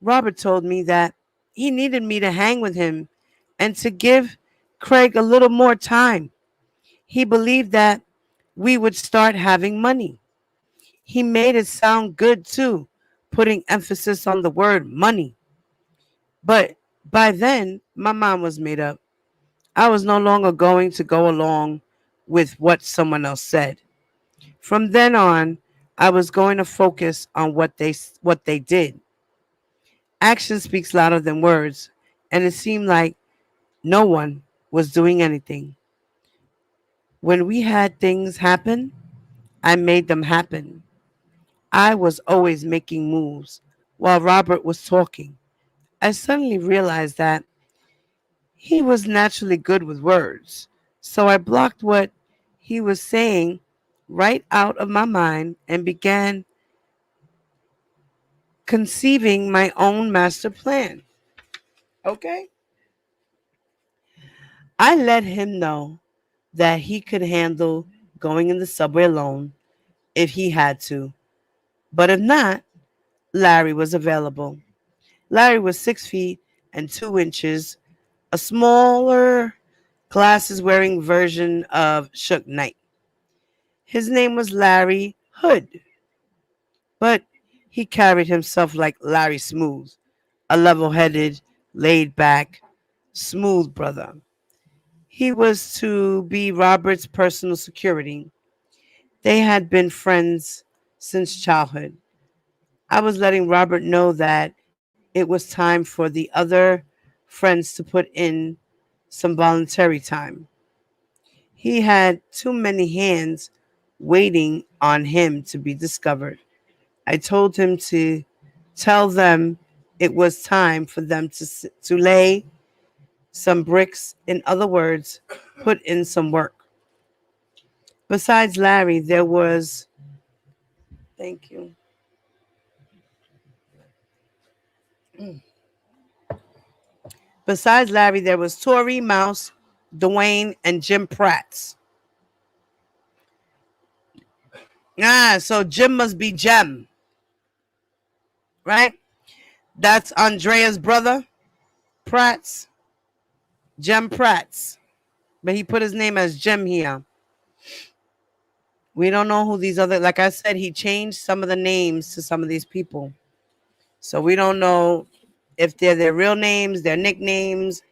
Robert told me that he needed me to hang with him and to give Craig a little more time. He believed that we would start having money. He made it sound good too, putting emphasis on the word money. But by then, my mind was made up. I was no longer going to go along with what someone else said. From then on, I was going to focus on what they did. Action speaks louder than words, and it seemed like no one was doing anything. When we had things happen, I made them happen. I was always making moves while Robert was talking. I suddenly realized that he was naturally good with words, so I blocked what he was saying right out of my mind and began conceiving my own master plan. Okay? I let him know that he could handle going in the subway alone if he had to, but if not, Larry was available. Larry was 6 feet and 2 inches, a smaller, glasses wearing version of Suge Knight. His name was Larry Hood, but he carried himself like Larry Smooth, a level headed, laid back, smooth brother. He was to be Robert's personal security. They had been friends since childhood. I was letting Robert know that it was time for the other friends to put in some voluntary time. He had too many hands waiting on him to be discovered. I told him to tell them it was time for them to lay some bricks. In other words, put in some work. Besides Larry, there was, thank you. Besides Larry, there was Tori, Mouse, Dwayne, and Jim Pratt. So Jim must be Jem, right? That's Andrea's brother, Pratt's, Jem Pratt's. But he put his name as Jim here. We don't know who these other, like I said, he changed some of the names to some of these people. So we don't know if they're their real names, their nicknames,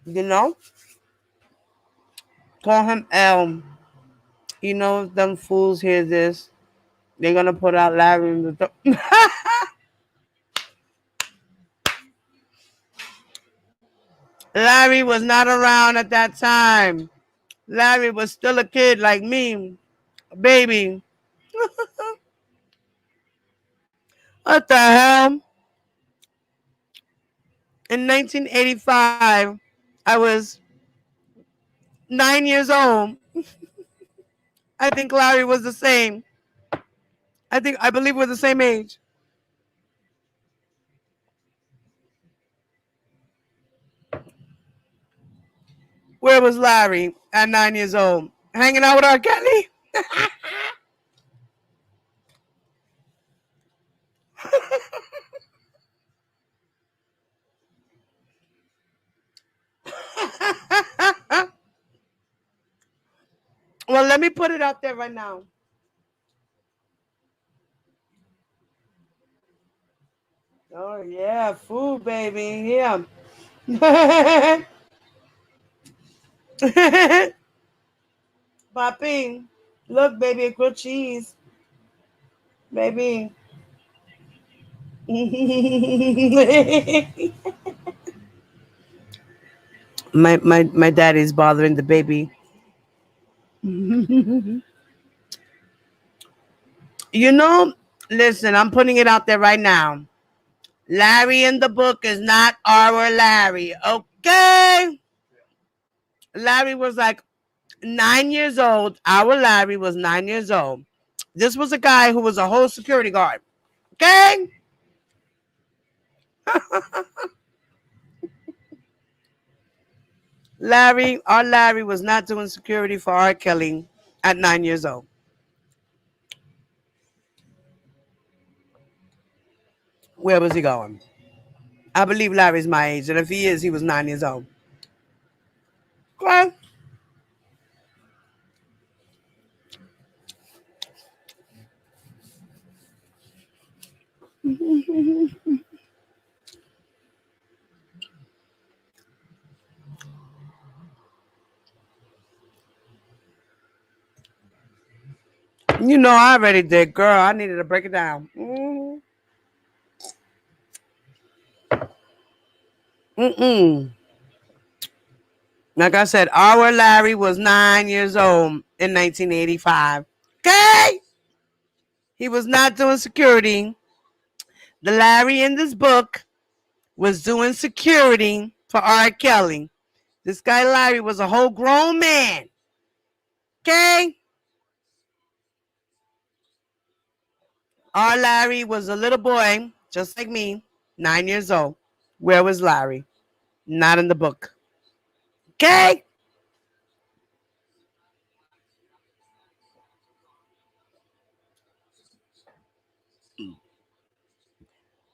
you know? Call him L. You know, if them fools hear this, they're going to put out Larry in the Larry was not around at that time. Larry was still a kid like me, a baby. What the hell? In 1985, I was 9 years old. I think Larry was the same. I believe we're the same age. Where was Larry at 9 years old? Hanging out with R. Kelly? Well, let me put it out there right now. Oh yeah, food, baby. Yeah. Papi, look, baby, grilled cheese, baby. My daddy's bothering the baby. You know, listen, I'm putting it out there right now. Larry in the book is not our Larry, okay? Larry was like 9 years old. Our Larry was 9 years old. This was a guy who was a whole security guard, okay? Our Larry was not doing security for R. Kelly at 9 years old. Where was he going? I believe Larry's my age, and if he is, he was 9 years old. Okay? You know, I already did, girl. I needed to break it down. Mm-mm. Like I said, our Larry was 9 years old in 1985. Okay? He was not doing security. The Larry in this book was doing security for R. Kelly. This guy Larry was a whole grown man. Okay? Our Larry was a little boy, just like me, 9 years old. Where was Larry? Not in the book. Okay?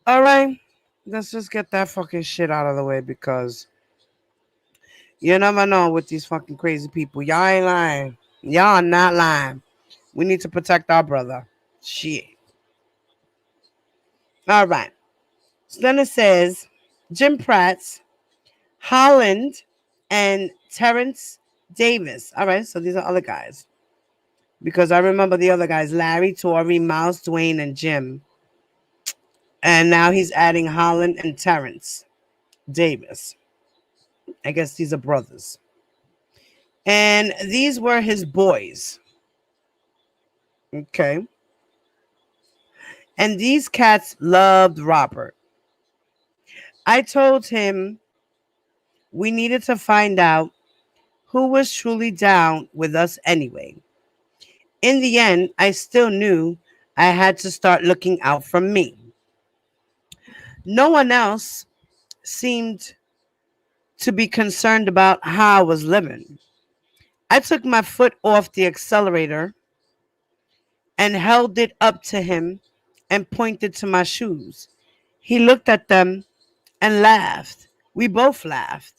All right. Let's just get that fucking shit out of the way because you never know with these fucking crazy people. Y'all ain't lying. Y'all not lying. We need to protect our brother. Shit. All right. So then it says Jim Pratt's Holland and Terrence Davis. All right. So these are other guys. Because I remember the other guys Larry, Tori, Miles, Dwayne, and Jim. And now he's adding Holland and Terrence Davis. I guess these are brothers. And these were his boys. Okay. And these cats loved Robert. I told him we needed to find out who was truly down with us anyway. In the end, I still knew I had to start looking out for me. No one else seemed to be concerned about how I was living. I took my foot off the accelerator and held it up to him and pointed to my shoes. He looked at them and laughed. We both laughed.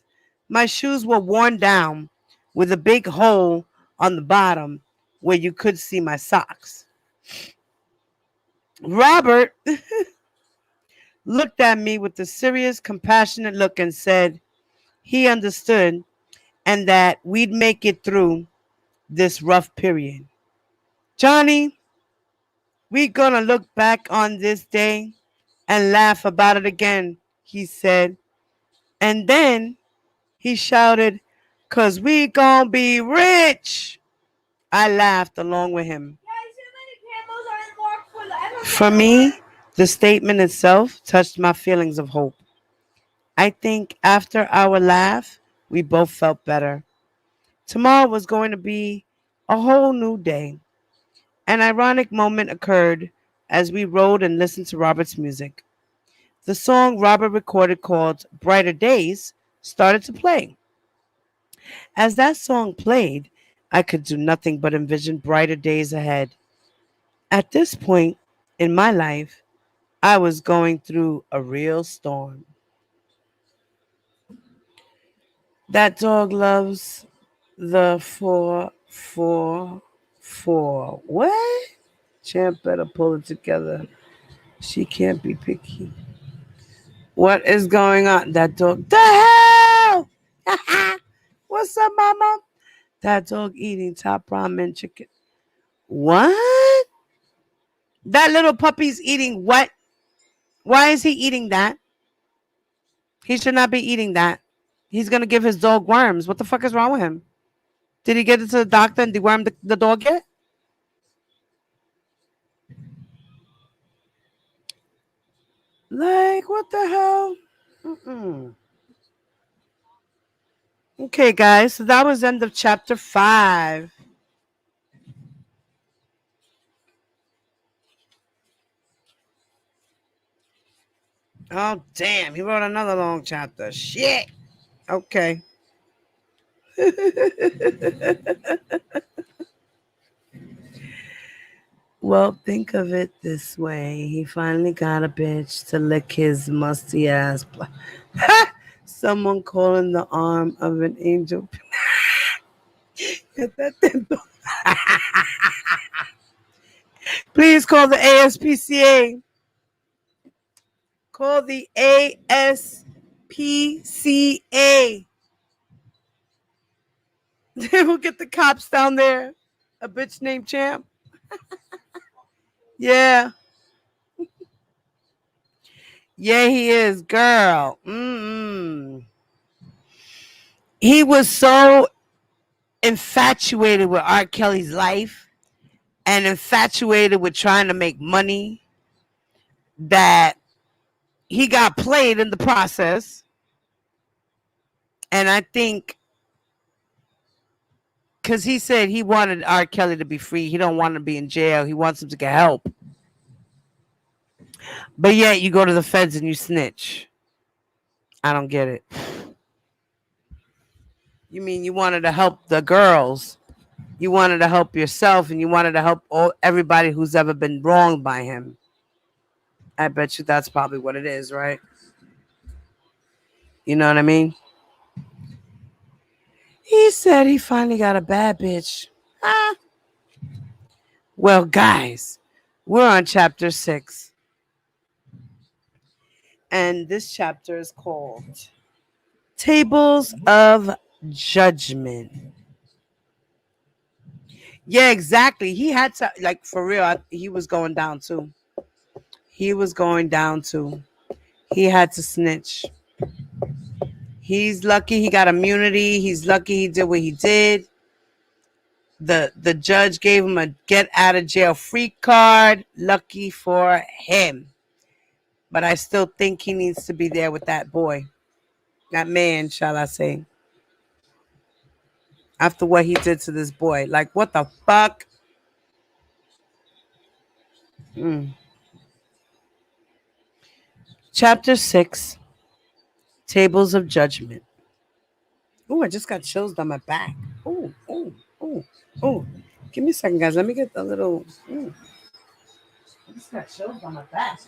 My shoes were worn down with a big hole on the bottom where you could see my socks. Robert looked at me with a serious, compassionate look and said he understood and that we'd make it through this rough period. Johnny, we gonna look back on this day and laugh about it again, he said. And then he shouted, 'Cause we gonna be rich. I laughed along with him. For me, the statement itself touched my feelings of hope. I think after our laugh, we both felt better. Tomorrow was going to be a whole new day. An ironic moment occurred as we rode and listened to Robert's music. The song Robert recorded called Brighter Days started to play. As that song played, I could do nothing but envision brighter days ahead. At this point in my life, I was going through a real storm. That dog loves the 444. What? Champ better pull it together. She can't be picky. What is going on? That dog. The hell? What's up, mama? That dog eating top ramen chicken. What? That little puppy's eating what? Why is he eating that? He should not be eating that. He's gonna give his dog worms. What the fuck is wrong with him? Did he get it to the doctor and deworm the dog yet? Like, what the hell? Mm-mm. Okay, guys, so that was end of chapter 5. Oh, damn, he wrote another long chapter. Shit. Okay. Well, think of it this way. He finally got a bitch to lick his musty ass. Someone calling the arm of an angel. Please call the ASPCA. Call the ASPCA. We'll get the cops down there. A bitch named Champ. Yeah. Yeah, he is, girl. He was so infatuated with R. Kelly's life and infatuated with trying to make money that he got played in the process. And I think because he said he wanted R. Kelly to be free, he don't want him to be in jail. He wants him to get help. But yet you go to the feds and you snitch. I don't get it. You mean you wanted to help the girls? You wanted to help yourself, and you wanted to help everybody who's ever been wronged by him. I bet you that's probably what it is, right? You know what I mean? He said he finally got a bad bitch. Ah. Well, guys, we're on chapter 6. And this chapter is called Tables of Judgment. Yeah, exactly. He had to, like, for real, he was going down too. He was going down too. He had to snitch. He's lucky he got immunity. He's lucky he did what he did. The judge gave him a get out of jail free card. Lucky for him. But I still think he needs to be there with that boy. That man, shall I say. After what he did to this boy. Like, what the fuck? Mm. Chapter 6. Tables of Judgment. Oh, I just got chills down my back. Oh, oh, oh, oh. Give me a second, guys. Let me get the little... I just got chills on my back.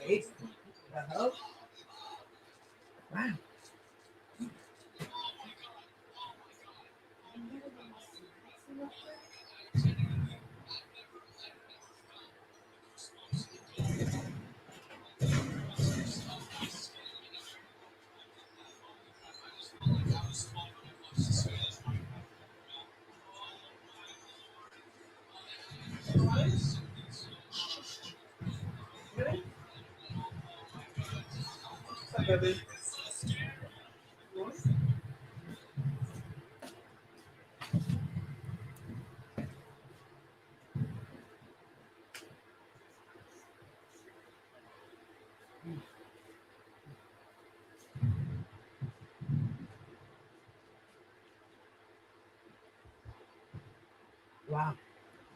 Wow.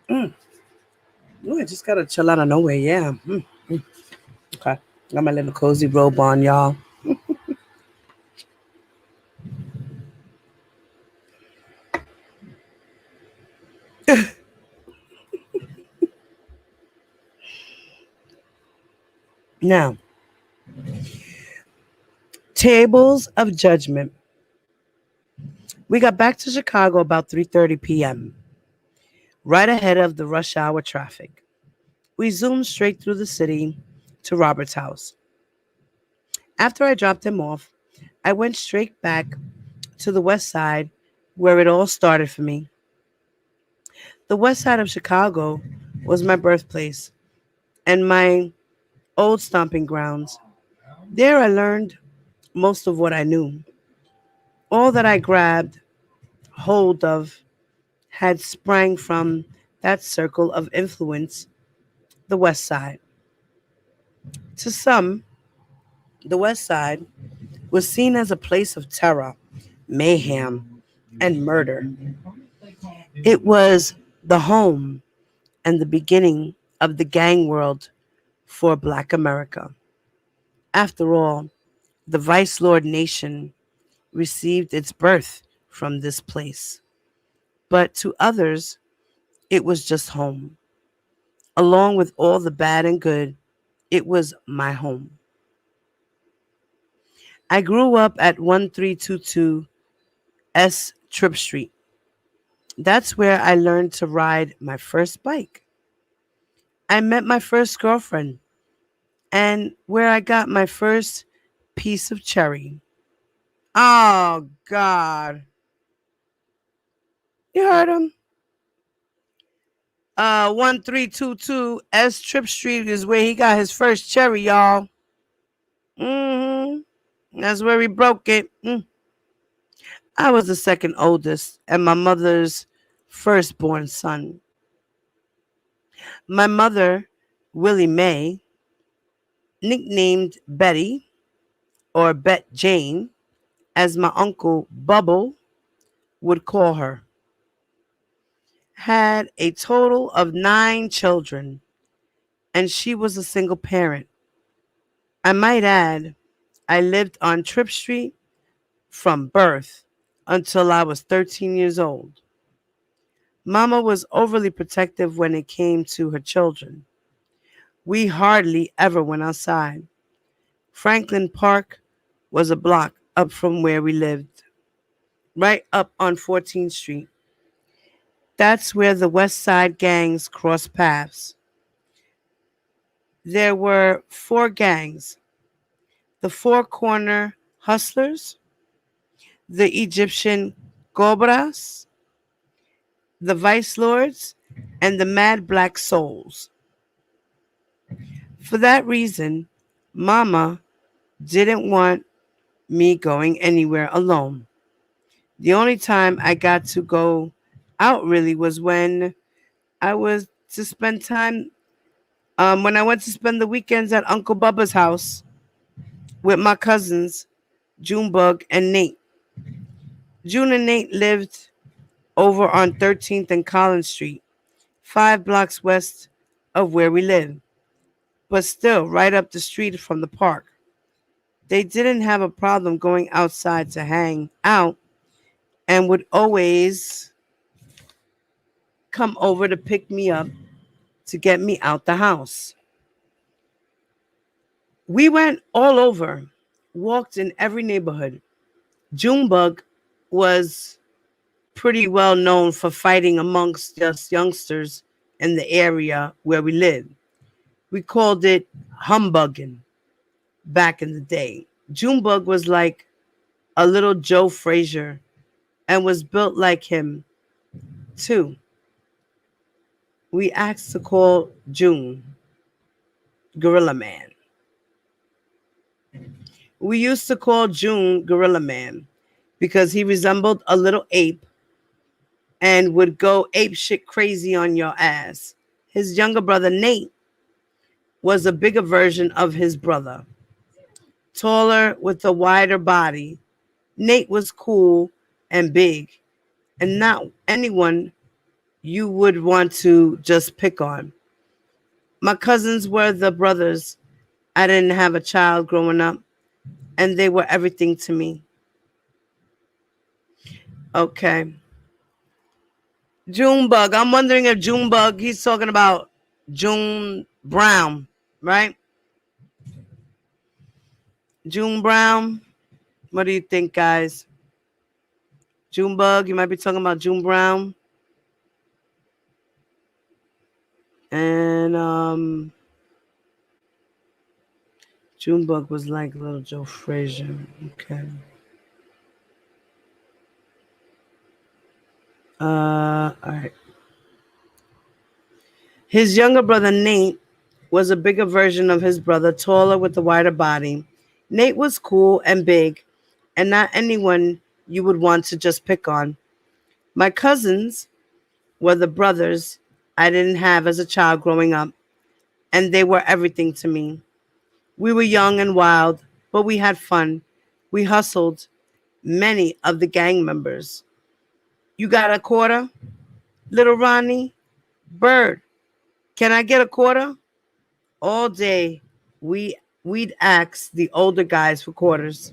Mm. Ooh, I just got to chill out of nowhere. Yeah. Okay. Got my little cozy robe on, y'all. Now, Tables of Judgment. We got back to Chicago about 3:30 p.m., right ahead of the rush hour traffic. We zoomed straight through the city to Robert's house. After I dropped him off, I went straight back to the west side where it all started for me. The west side of Chicago was my birthplace and my old stomping grounds. There I learned most of what I knew. All that I grabbed hold of had sprang from that circle of influence, the West Side. To some, the West Side was seen as a place of terror, mayhem, and murder. It was the home and the beginning of the gang world for Black America. After all, the Vice Lord Nation received its birth from this place. But to others, it was just home. Along with all the bad and good, it was my home. I grew up at 1322 S Trip Street. That's where I learned to ride my first bike. I met my first girlfriend and where I got my first piece of cherry. Oh, God. You heard him? 1322 S Trip Street is where he got his first cherry, y'all. That's where he broke it. I was the second oldest and my mother's firstborn son. My mother, Willie Mae, nicknamed Betty or Bet Jane, as my uncle Bubble would call her, had a total of 9 children, and she was a single parent. I might add, I lived on Trip Street from birth until I was 13 years old. Mama was overly protective when it came to her children. We hardly ever went outside. Franklin Park was a block up from where we lived, right up on 14th Street. That's where the West Side gangs crossed paths. There were 4 gangs: the Four Corner Hustlers, the Egyptian Cobras, the Vice Lords, and the Mad Black Souls. For that reason, Mama didn't want me going anywhere alone. The only time I got to go out really was when I was to spend time, when I went to spend the weekends at Uncle Bubba's house with my cousins, Junebug and Nate. June and Nate lived over on 13th and Collins Street, 5 blocks west of where we live, but still right up the street from the park. They didn't have a problem going outside to hang out and would always come over to pick me up to get me out the house. We went all over, walked in every neighborhood. Junebug was pretty well known for fighting amongst us youngsters in the area where we lived. We called it humbugging back in the day. Junebug was like a little Joe Frazier and was built like him too. We asked to call June Gorilla Man. We used to call June Gorilla Man because he resembled a little ape and would go ape shit crazy on your ass. His younger brother Nate was a bigger version of his brother, taller with a wider body. Nate was cool and big and not anyone you would want to just pick on. My cousins were the brothers. I didn't have a child growing up, and they were everything to me. Okay. Junebug. I'm wondering if Junebug, he's talking about June Brown, right? June Brown. What do you think, guys? Junebug, you might be talking about June Brown. And Junebug was like little Joe Frazier. Okay. All right. His younger brother Nate was a bigger version of his brother, taller with a wider body. Nate was cool and big, and not anyone you would want to just pick on. My cousins were the brothers I didn't have as a child growing up, and they were everything to me. We were young and wild, but we had fun. We hustled many of the gang members. You got a quarter, little Ronnie? Bird, can I get a quarter? All day, we'd ask the older guys for quarters.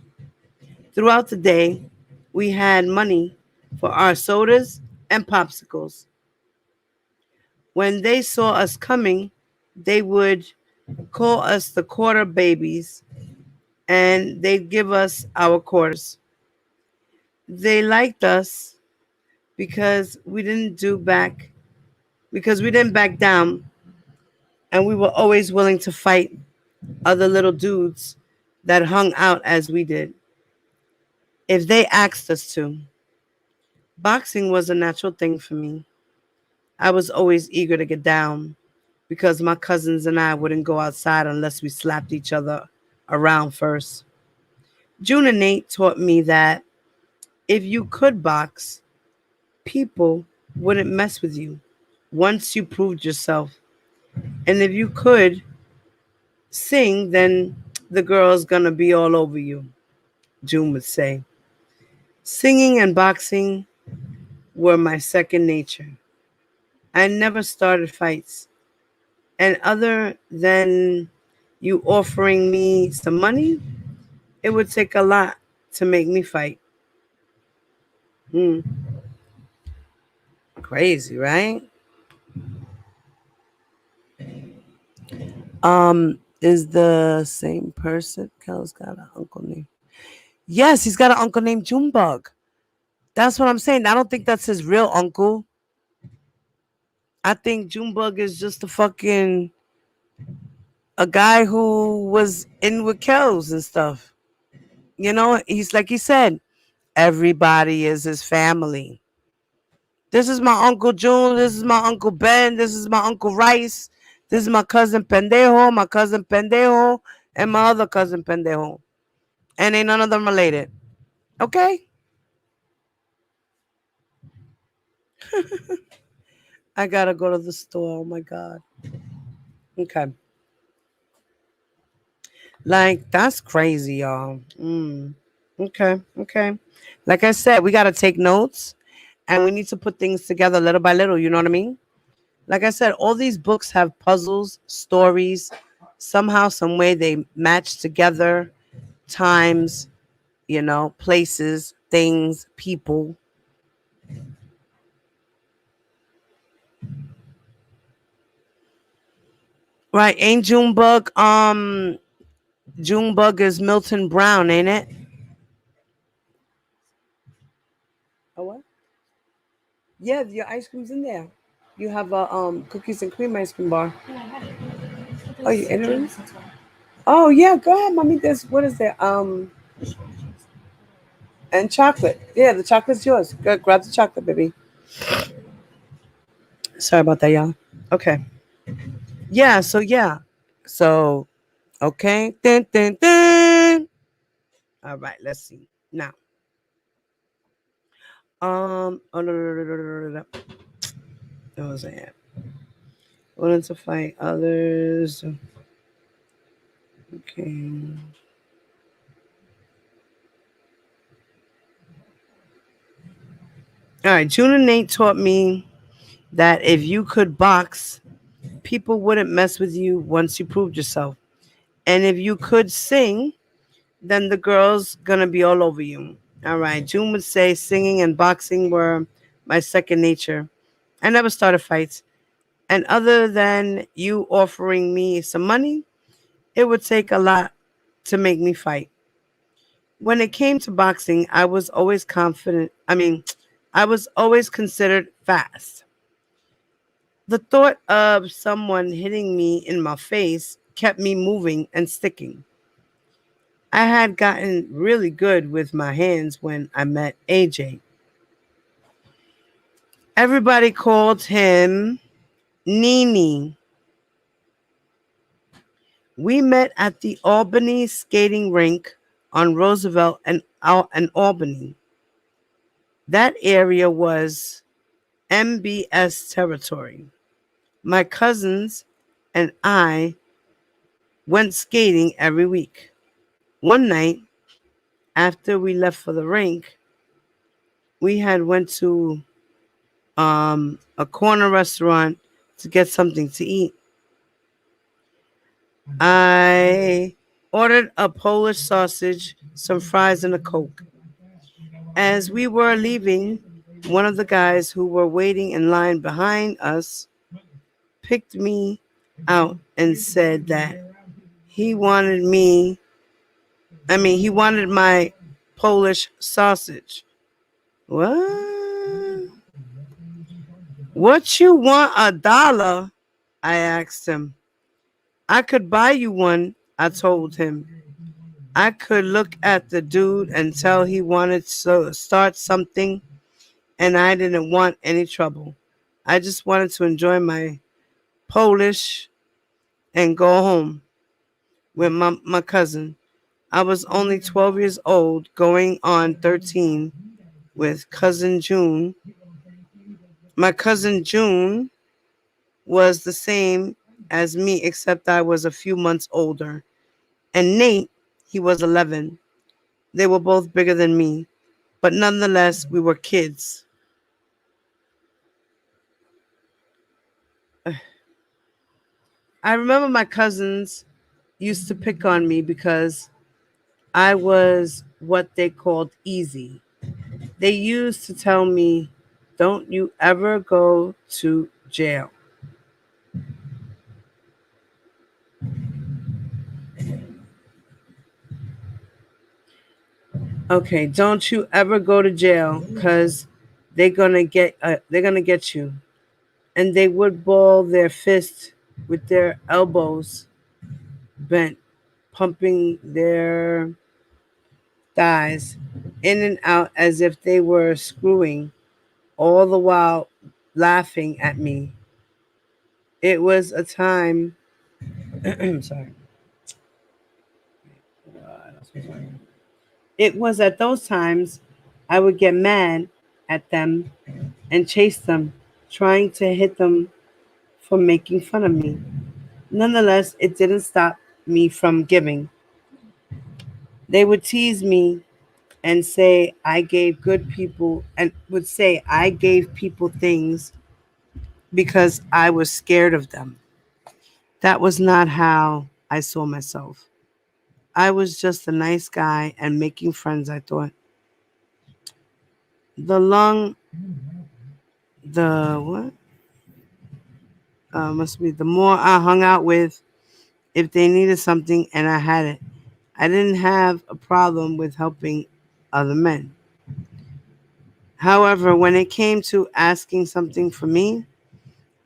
Throughout the day, we had money for our sodas and popsicles. When they saw us coming, they would call us the quarter babies and they'd give us our quarters. They liked us because we didn't back down, and we were always willing to fight other little dudes that hung out as we did if they asked us to. Boxing was a natural thing for me. I was always eager to get down because my cousins and I wouldn't go outside unless we slapped each other around first. June and Nate taught me that if you could box, people wouldn't mess with you once you proved yourself. And if you could sing, then the girl's gonna be all over you, June would say. Singing and boxing were my second nature. I never started fights. And other than you offering me some money, it would take a lot to make me fight. Hmm. Crazy, right? Is the same person? Kel's got an uncle named. Yes, he's got an uncle named Junebug. That's what I'm saying. I don't think that's his real uncle. I think Junebug is just a guy who was in with Kells and stuff. You know, he's like he said, everybody is his family. This is my Uncle June. This is my Uncle Ben. This is my Uncle Rice. This is my cousin Pendejo, my cousin Pendejo, and my other cousin Pendejo. And ain't none of them related. Okay? I gotta go to the store. Oh my God. Okay. Like, that's crazy, y'all. Okay. Okay. Like I said, we gotta take notes and we need to put things together little by little. You know what I mean? Like I said, all these books have puzzles, stories. Somehow, some way they match together, times, places, things, people. Right? Ain't Junebug? Junebug is Milton Brown, ain't it? Oh what? Yeah, your ice cream's in there. You have a cookies and cream ice cream bar. Oh, you ate it? Oh yeah, go ahead, mommy. This what is that? And chocolate. Yeah, the chocolate's yours. Go grab the chocolate, baby. Sorry about that, y'all. Okay. Yeah. So yeah. So okay. Dun, dun, dun. All right. Let's see now. Oh no no no no no no. No. What was I at? Wanted to fight others. Okay. All right. June and Nate taught me that if you could box, people wouldn't mess with you once you proved yourself. And if you could sing, then the girl's gonna be all over you. All right. June would say singing and boxing were my second nature. I never started fights. And other than you offering me some money, it would take a lot to make me fight. When it came to boxing, I was always confident. I was always considered fast. The thought of someone hitting me in my face kept me moving and sticking. I had gotten really good with my hands when I met AJ. Everybody called him Nini. We met at the Albany skating rink on Roosevelt and Albany. That area was MBS territory. My cousins and I went skating every week. One night, after we left for the rink, we had went to a corner restaurant to get something to eat. I ordered a Polish sausage, some fries, and a Coke. As we were leaving, one of the guys who were waiting in line behind us picked me out and said that he wanted he wanted my Polish sausage. What? What you want, $1? I asked him. I could buy you one, I told him. I could look at the dude and tell he wanted to start something, and I didn't want any trouble. I just wanted to enjoy my Polish and go home with my cousin. I was only 12 years old, going on 13, with cousin June. My cousin June was the same as me, except I was a few months older. And Nate, he was 11. They were both bigger than me, but nonetheless, we were kids. I remember my cousins used to pick on me because I was what they called easy. They used to tell me, "Don't you ever go to jail." Okay, don't you ever go to jail because they're gonna get you. And they would ball their fists with their elbows bent, pumping their thighs in and out as if they were screwing, all the while laughing at me. It was a time. Sorry. It was at those times I would get mad at them and chase them, trying to hit them for making fun of me. Nonetheless, it didn't stop me from giving. They would tease me and say I gave good people and would say I gave people things because I was scared of them. That was not how I saw myself. I was just a nice guy and making friends, I thought. The long, the what? Must be the more I hung out with, if they needed something and I had it. I didn't have a problem with helping other men. However, when it came to asking something for me,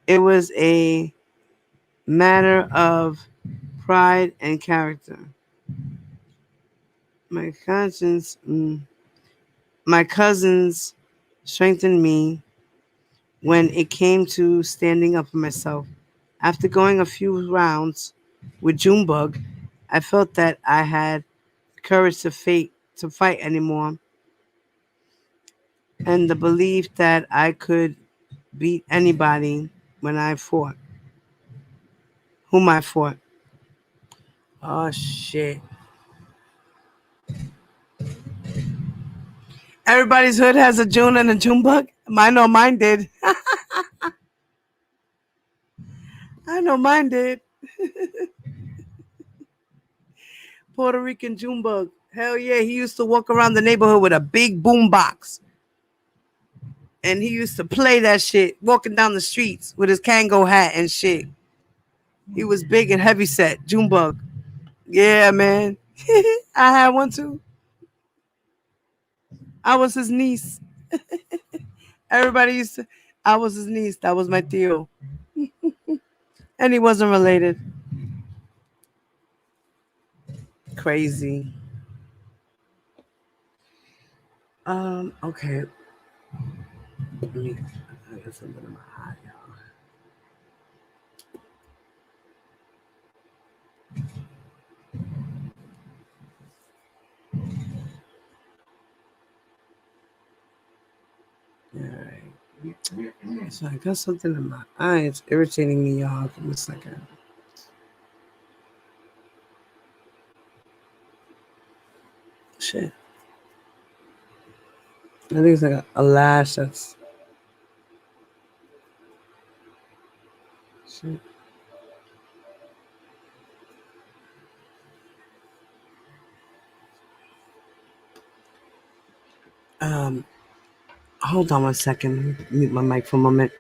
it was a matter of pride and character. My conscience, my cousins strengthened me when it came to standing up for myself. After going a few rounds with Junebug, I felt that I had courage to fight anymore, and the belief that I could beat anybody when I fought, whom I fought. Oh shit! Everybody's hood has a June and a Junebug. Mine did. I know mine did. Puerto Rican Junebug. Hell yeah, he used to walk around the neighborhood with a big boom box. And he used to play that shit walking down the streets with his Kango hat and shit. He was big and heavy set. Junebug. Yeah, man. I had one too. I was his niece. Everybody used to. I was his niece. That was my Theo. And he wasn't related. Crazy. Okay. Let me I got something in my eye, y'all. All right. So I got something in my eye. It's irritating me, y'all. Give me a second. Shit. I think it's like a lash that's. Shit. Um, Hold on one second. Mute my mic for a moment.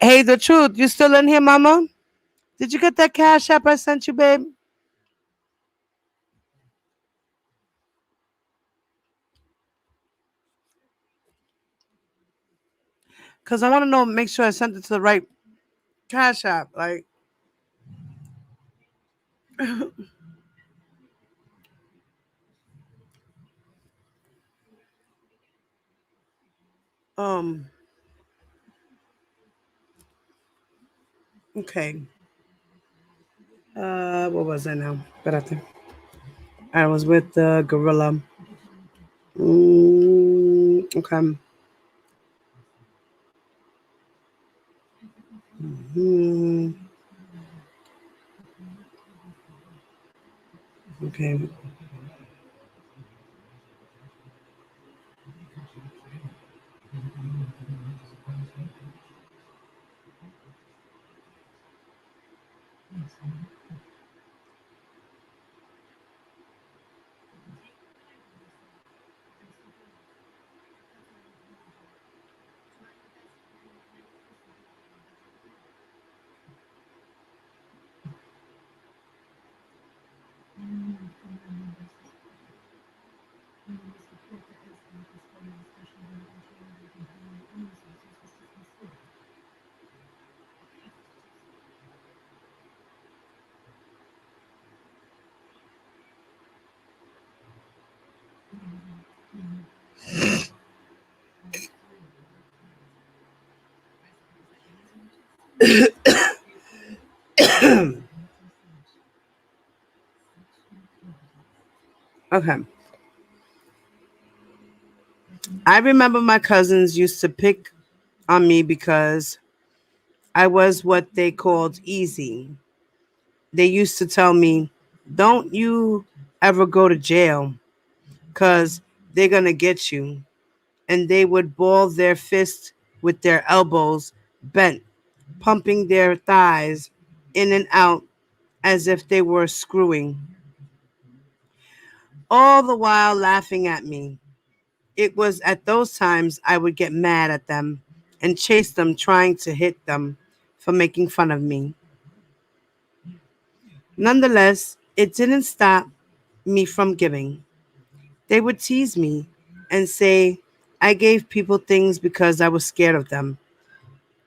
Hey, the truth. You still in here, mama? Did you get that cash app I sent you, babe? Because I want to know, make sure I sent it to the right cash app. Like, um, okay. What was I now? Espérate. I was with the gorilla. Okay. Mm, okay. Okay. I remember my cousins used to pick on me because I was what they called easy. They used to tell me, "Don't you ever go to jail because they're going to get you." And they would ball their fists with their elbows bent, pumping their thighs in and out as if they were screwing, all the while laughing at me. It was at those times I would get mad at them and chase them, trying to hit them for making fun of me. Nonetheless, it didn't stop me from giving. They would tease me and say I gave people things because I was scared of them.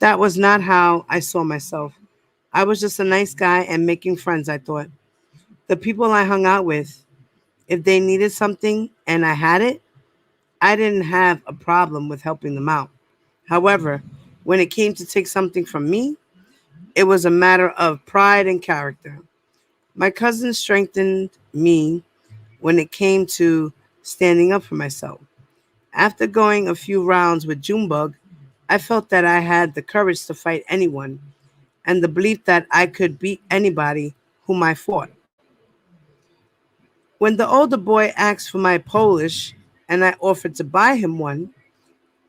That was not how I saw myself. I was just a nice guy and making friends, I thought. The people I hung out with, if they needed something and I had it, I didn't have a problem with helping them out. However, when it came to take something from me, it was a matter of pride and character. My cousin strengthened me when it came to standing up for myself. After going a few rounds with Junebug, I felt that I had the courage to fight anyone and the belief that I could beat anybody whom I fought. When the older boy asked for my Polish and I offered to buy him one,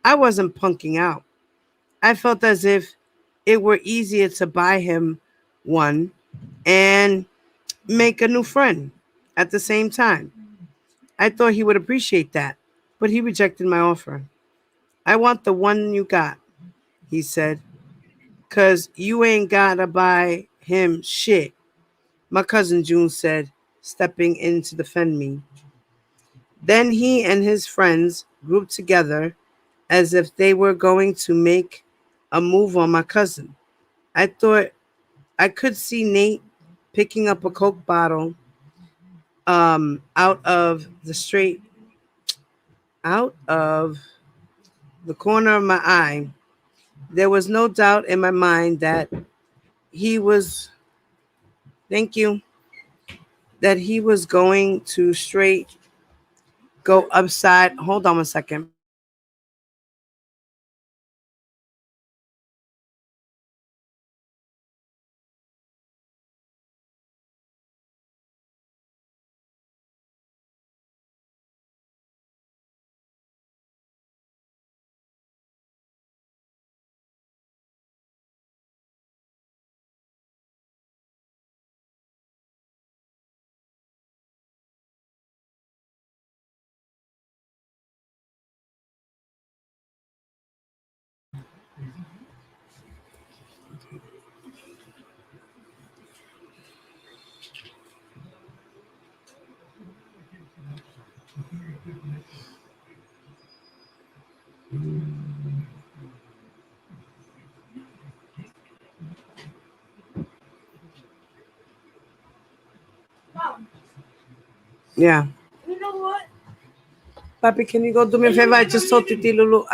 I wasn't punking out. I felt as if it were easier to buy him one and make a new friend at the same time. I thought he would appreciate that, but he rejected my offer. "I want the one you got," he said, "'cause you ain't gotta buy him shit," my cousin June said, stepping in to defend me. Then he and his friends grouped together as if they were going to make a move on my cousin. I thought I could see Nate picking up a Coke bottle out of the corner of my eye. There was no doubt in my mind that he was thank you that he was going to straight go upside. Hold on 1 second. Yeah. Papi, can you go do me a favor? I just told Titi Lulu.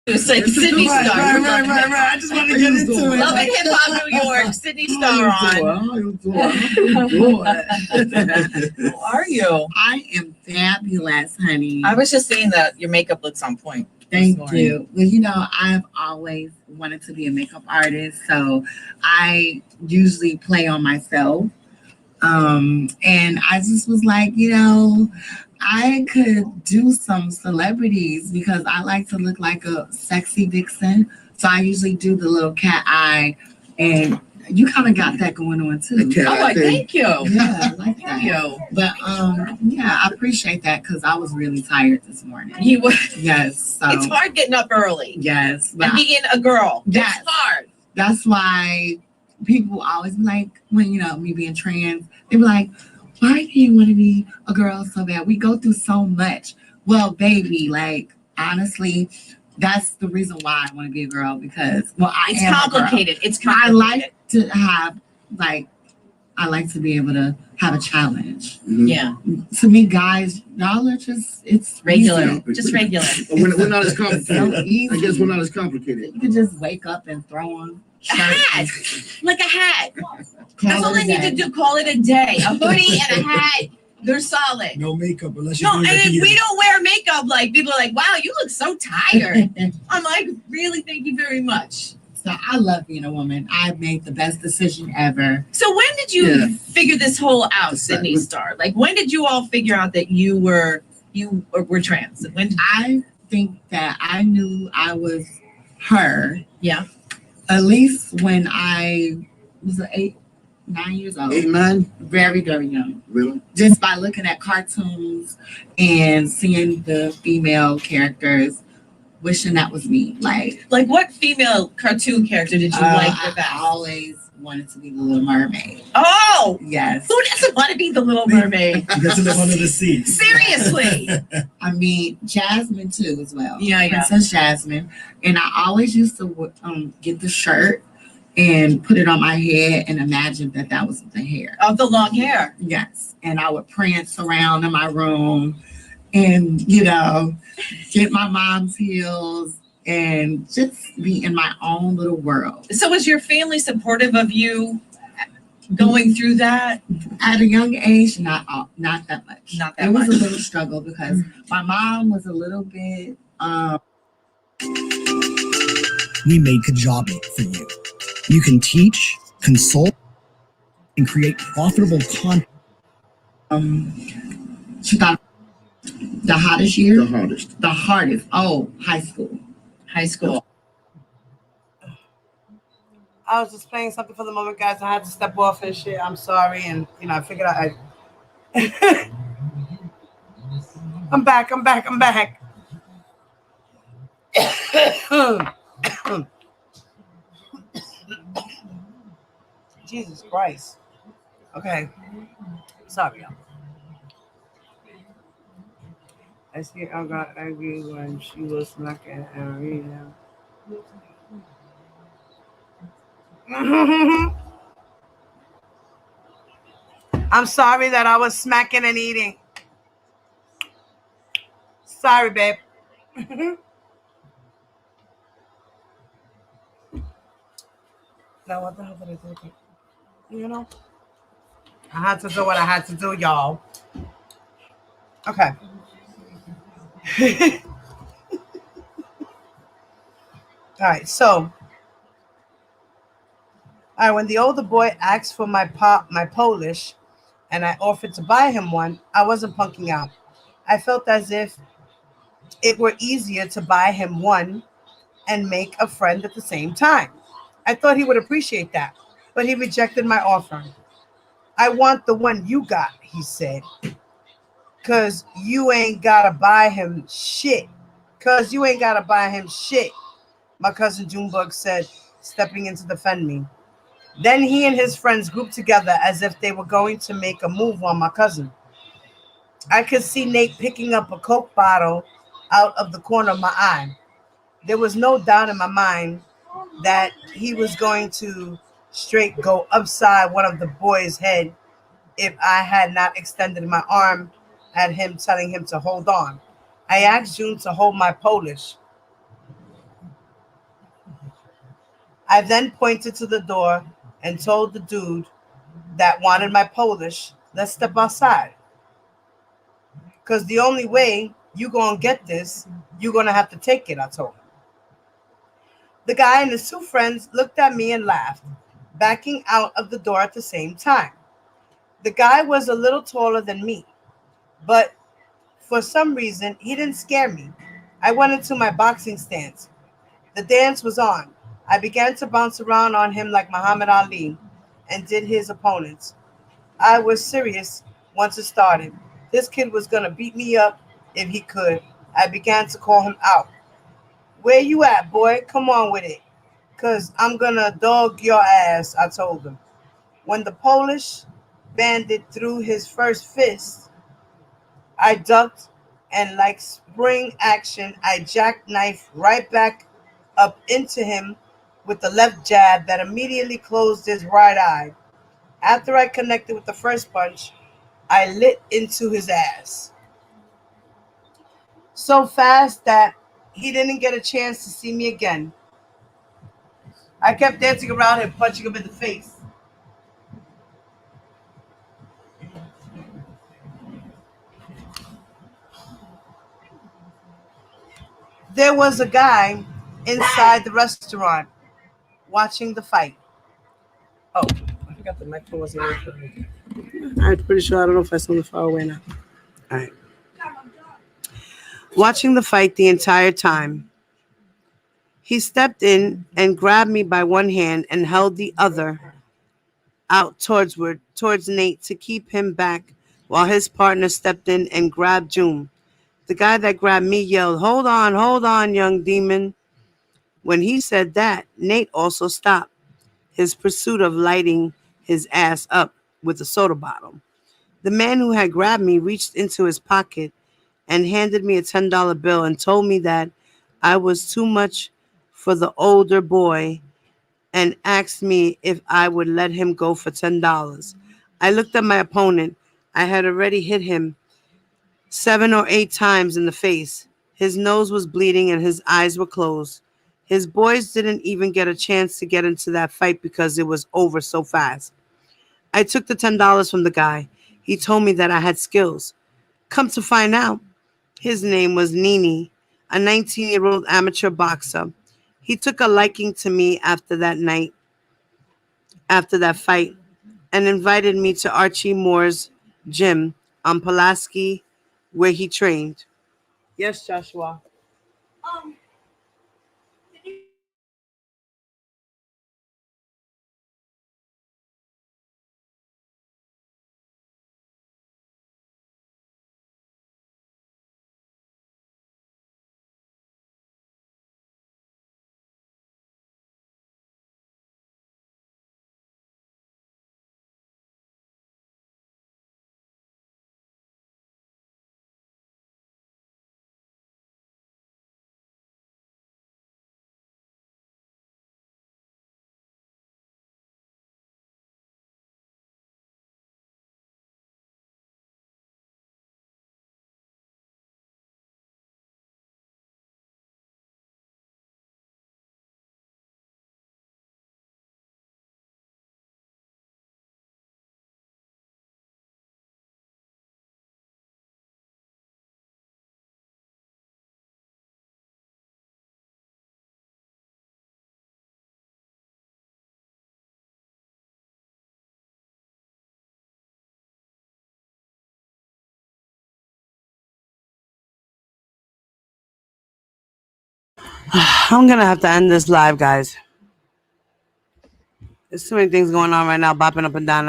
It's like Sydney Star. Right. I just want to get into it. Love and Hip Hop New York, Sydney Star on. How are you? I am fabulous, honey. I was just saying that your makeup looks on point. Thank you. Well, you know, I've always wanted to be a makeup artist, so I usually play on myself. And I just was like, you know, I could do some celebrities because I like to look like a sexy vixen. So I usually do the little cat eye, and you kind of got that going on too. Oh, thank you. Yeah, I like that. Thank you. But yeah, I appreciate that because I was really tired this morning. You were. Yes. So, It's hard getting up early. yes, but And being a girl. Yes. It's hard. that's why people always be like, when you know me being trans, they be like, why do you want to be a girl so bad? We go through so much. Well, baby, like honestly, that's the reason why I want to be a girl because It's complicated. It's I complicated. like to have I like to be able to have a challenge. Yeah. To me, guys, y'all are it's Regular. easy. Just regular. We're not as So complicated. easy. I guess we're not as complicated. You can just wake up and throw on A hat. Like a hat. That's all it I a need to day. do. Call it a day. A hoodie and a hat. They're solid. No makeup unless you No, and if we don't wear makeup, like people are like, wow, you look so tired. I'm like, really, thank you very much. So I love being a woman. I made the best decision ever. So when did you figure this whole out, Sydney Star? Like when did you all figure out that you were trans? When? I think that I knew I was her. Yeah. At least when I was 8, 9 years old. 8, 9? Very, very young. Really? Just by looking at cartoons and seeing the female characters, wishing that was me. Like what female cartoon character did you like the I best? always wanted to be the Little Mermaid. Oh, Yes. who doesn't want to be the Little Mermaid? You get to live under the sea. Seriously. I mean, Jasmine too as well. Yeah. Princess Jasmine. And I always used to get the shirt and put it on my head and imagine that was the hair. Of the long hair. Yes. And I would prance around in my room and, get my mom's heels and just be in my own little world. So was your family supportive of you going through that? At a young age, not that much. Not that It was much. a little struggle because my mom was a little bit We made Kajabi for you. You can teach, consult, and create profitable content. she thought the hottest year. The hardest. The hardest. Oh, high school. High school. I was just playing something for the moment, guys. I had to step off and shit. I'm sorry, and I figured I. I'm back. Jesus Christ. Okay. Sorry, y'all. I see I got angry when she was smacking Arena. I'm sorry that I was smacking and eating. Sorry, babe. Now what the hell did I do? I had to do what I had to do, y'all. Okay. All right, so when the older boy asked for my Polish and I offered to buy him one, I wasn't punking out. I felt as if it were easier to buy him one and make a friend at the same time. I thought he would appreciate that, but he rejected my offer. I want the one you got, he said, because you ain't got to buy him shit. My cousin Junebug said, stepping in to defend me. Then he and his friends grouped together as if they were going to make a move on my cousin. I could see Nate picking up a Coke bottle out of the corner of my eye. There was no doubt in my mind that he was going to straight go upside one of the boys' head if I had not extended my arm at him, telling him to hold on. I asked June to hold my Polish. I then pointed to the door and told the dude that wanted my Polish, let's step outside. Because the only way you going to get this, you're going to have to take it, I told him. The guy and his two friends looked at me and laughed, backing out of the door at the same time. The guy was a little taller than me, but for some reason, he didn't scare me. I went into my boxing stance. The dance was on. I began to bounce around on him like Muhammad Ali and did his opponents. I was serious once it started. This kid was going to beat me up if he could. I began to call him out. Where you at, boy? Come on with it. Because I'm going to dog your ass, I told him. When the Polish bandit threw his first fist, I ducked and like spring action, I jackknifed right back up into him with the left jab that immediately closed his right eye. After I connected with the first punch, I lit into his ass so fast that he didn't get a chance to see me again. I kept dancing around him, punching him in the face. There was a guy inside the restaurant watching the fight. Oh, I forgot the microphone wasn't working. I'm pretty sure. I don't know if I sound far away now. All right. Watching the fight the entire time. He stepped in and grabbed me by one hand and held the other out towards Nate to keep him back while his partner stepped in and grabbed June. The guy that grabbed me yelled, hold on, young demon." When he said that, Nate also stopped his pursuit of lighting his ass up with a soda bottle. The man who had grabbed me reached into his pocket and handed me a $10 bill and told me that I was too much for the older boy and asked me if I would let him go for $10. I looked at my opponent. I had already hit him 7 or 8 times in the face. His nose was bleeding and his eyes were closed. His boys didn't even get a chance to get into that fight because it was over so fast. I took the $10 from the guy. He told me that I had skills. Come to find out, his name was Nini, a 19-year-old amateur boxer. He took a liking to me after that fight, and invited me to Archie Moore's gym on Pulaski, where he trained. Yes, Joshua. I'm gonna have to end this live, guys. There's too many things going on right now, bopping up and down.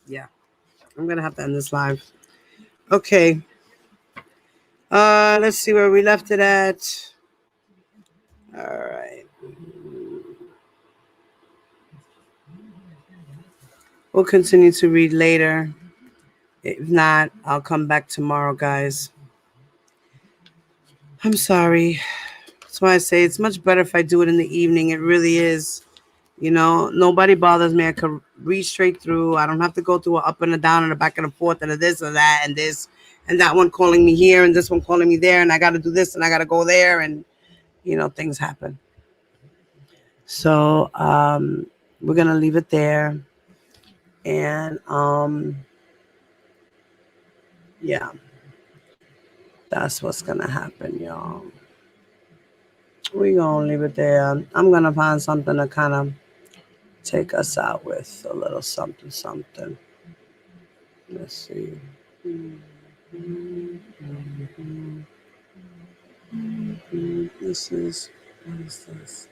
Yeah. I'm gonna have to end this live. Okay. Let's see where we left it at. All right. We'll continue to read later. If not, I'll come back tomorrow, guys. I'm sorry. That's why I say it's much better if I do it in the evening. It really is. Nobody bothers me. I can read straight through. I don't have to go through a up and a down and a back and a forth and a this or that and this and that one calling me here and this one calling me there and I got to do this and I got to go there and things happen. So we're gonna leave it there, and yeah, that's what's gonna happen, y'all. We gonna leave it there. I'm gonna find something to kind of take us out with a little something, something. Let's see. This is, what is this?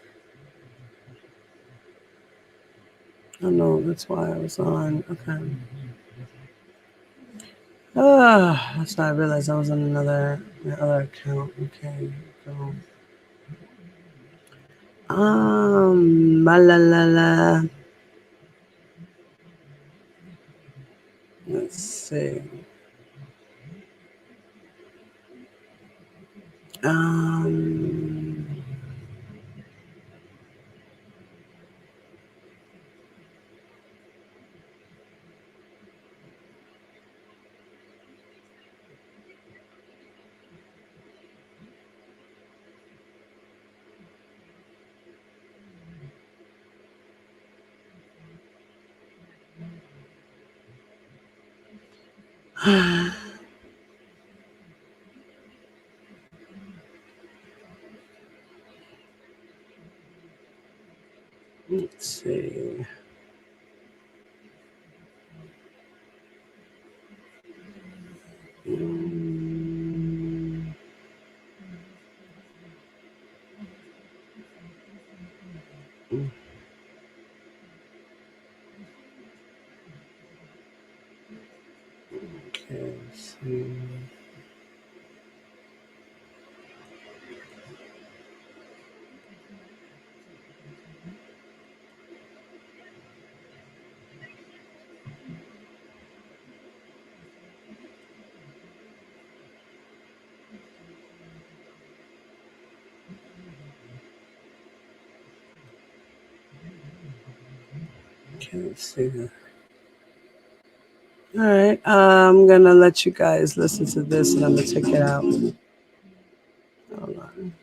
I know that's why I was on. Okay. That's why I realized I was on my other account. Okay. So, la la la. Let's see. Um, let's see. Mm, okay. Let's see. Can't see that. All right. I'm gonna let you guys listen to this, and I'm gonna check it out. Hold on.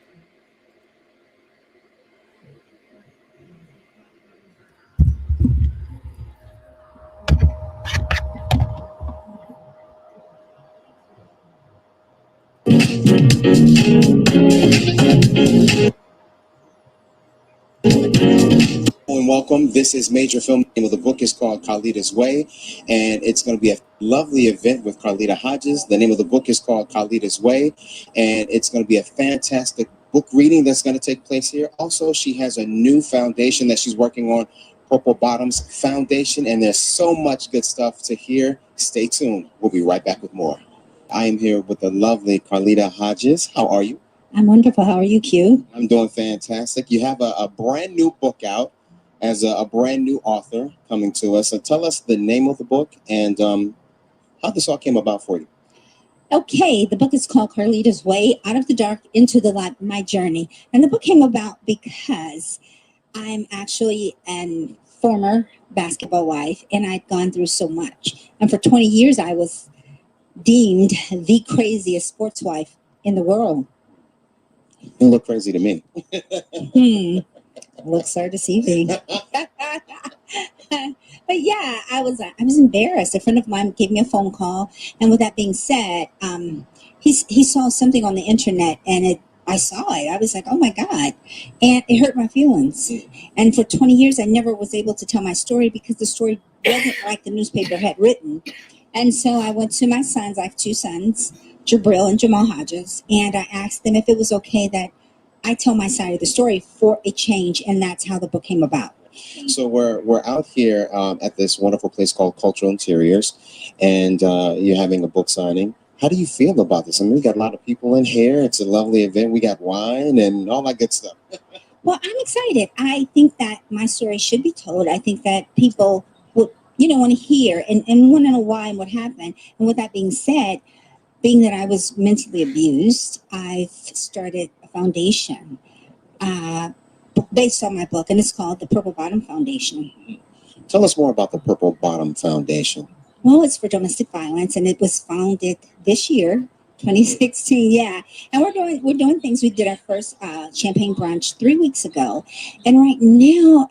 And welcome. This is Major Film. The name of the book is called Carlita's Way, and it's going to be a lovely event with Carlita Hodges. The name of the book is called Carlita's Way, and it's going to be a fantastic book reading that's going to take place here. Also, she has a new foundation that she's working on, Purple Bottoms Foundation, and there's so much good stuff to hear. Stay tuned. We'll be right back with more. I am here with the lovely Carlita Hodges. How are you? I'm wonderful. How are you, Q? I'm doing fantastic. You have a brand new book out as a brand new author coming to us. So tell us the name of the book and how this all came about for you. Okay, the book is called Carlita's Way, Out of the Dark into the Light, My Journey. And the book came about because I'm actually a former basketball wife, and I'd gone through so much. And for 20 years, I was deemed the craziest sports wife in the world. You look crazy to me. Looks are deceiving. But yeah, I was embarrassed. A friend of mine gave me a phone call, and with that being said, he saw something on the internet, and I saw it. I was like, oh my God, and it hurt my feelings. And for 20 years, I never was able to tell my story because the story wasn't like the newspaper had written. And so I went to my sons. I have two sons, Jabril and Jamal Hodges, and I asked them if it was okay that I tell my side of the story for a change, and that's how the book came about. So we're out here at this wonderful place called Cultural Interiors, and you're having a book signing. How do you feel about this? I mean, we got a lot of people in here. It's a lovely event. We got wine and all that good stuff. Well, I'm excited. I think that my story should be told. I think that people would, want to hear and want to know why and what happened. And with that being said, being that I was mentally abused, I've started a foundation based on my book, and it's called the Purple Bottom Foundation. Tell us more about the Purple Bottom Foundation. Well, it's for domestic violence, and it was founded this year 2016, yeah. And we're doing things. We did our first champagne brunch 3 weeks ago, and right now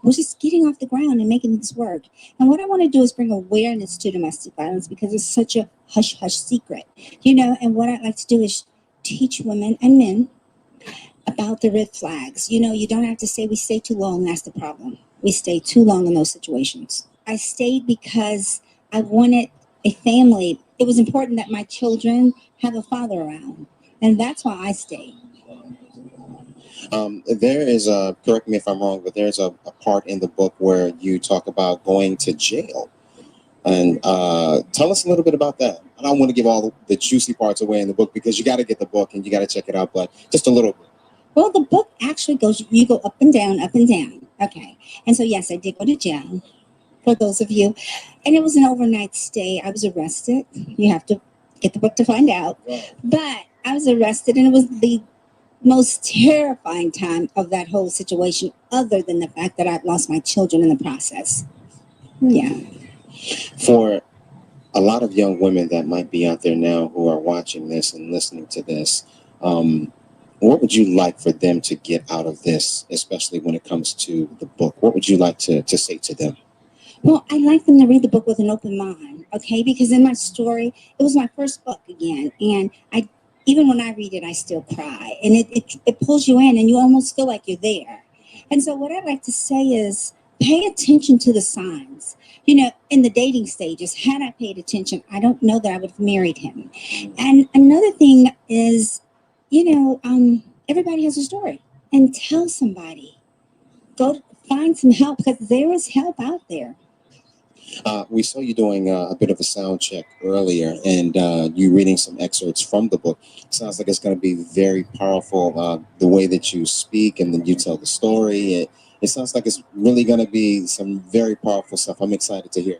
we're just getting off the ground and making this work. And what I want to do is bring awareness to domestic violence because it's such a hush hush secret, And what I'd like to do is teach women and men about the red flags. You don't have to say we stay too long. That's the problem. We stay too long in those situations. I stayed because I wanted a family. It was important that my children have a father around, and that's why I stayed. There is correct me if I'm wrong, but there's a part in the book where you talk about going to jail. And tell us a little bit about that. I don't want to give all the juicy parts away in the book because you got to get the book and you got to check it out, but just a little bit. Well, the book actually you go up and down, up and down. Okay. And so, yes, I did go to jail, for those of you. And it was an overnight stay. I was arrested. You have to get the book to find out. But I was arrested, and it was the most terrifying time of that whole situation, other than the fact that I'd lost my children in the process. Yeah. For a lot of young women that might be out there now who are watching this and listening to this, what would you like for them to get out of this, especially when it comes to the book? What would you like to say to them? Well, I'd like them to read the book with an open mind, okay? Because in my story, it was my first book again. And even when I read it, I still cry. And it pulls you in and you almost feel like you're there. And so what I'd like to say is pay attention to the signs. In the dating stages, had I paid attention, I don't know that I would have married him. And another thing is, everybody has a story. And tell somebody. Go find some help because there is help out there. We saw you doing a bit of a sound check earlier and you reading some excerpts from the book. Sounds like it's going to be very powerful, the way that you speak and then you tell the story. It sounds like it's really going to be some very powerful stuff. I'm excited to hear.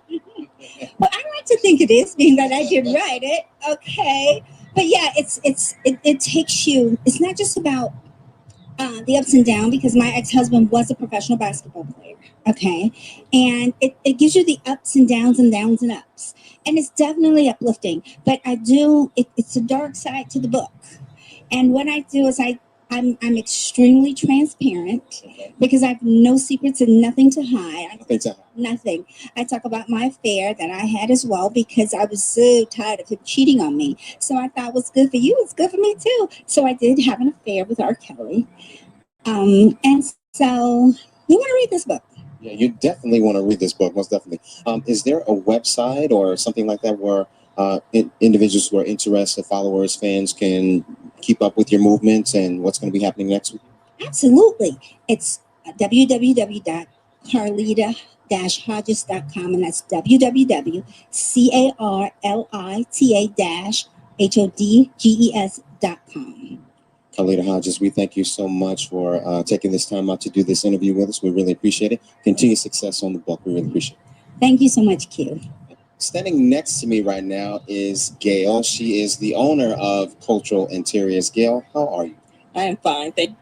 Well, I like to think it is, being that I did write it. Okay. But yeah, it takes you, it's not just about the ups and downs, because my ex-husband was a professional basketball player. Okay. And it gives you the ups and downs and downs and ups. And it's definitely uplifting. But it's a dark side to the book. And what I do is I'm extremely transparent because I have no secrets and nothing to hide. Nothing. I talk about my affair that I had as well because I was so tired of him cheating on me. So I thought what's good for you is good for me too. So I did have an affair with R. Kelly. And so you want to read this book. Yeah, you definitely want to read this book, most definitely. Is there a website or something like that where individuals who are interested, followers, fans can keep up with your movements and what's going to be happening next week? Absolutely. It's www.carlita-hodges.com, and that's www.carlita-hodges.com. Carlita Hodges, we thank you so much for taking this time out to do this interview with us. We really appreciate it. Continued success on the book. We really appreciate it. Thank you so much, Q. Standing next to me right now is Gail. She is the owner of Cultural Interiors. Gail, how are you? I am fine. Thank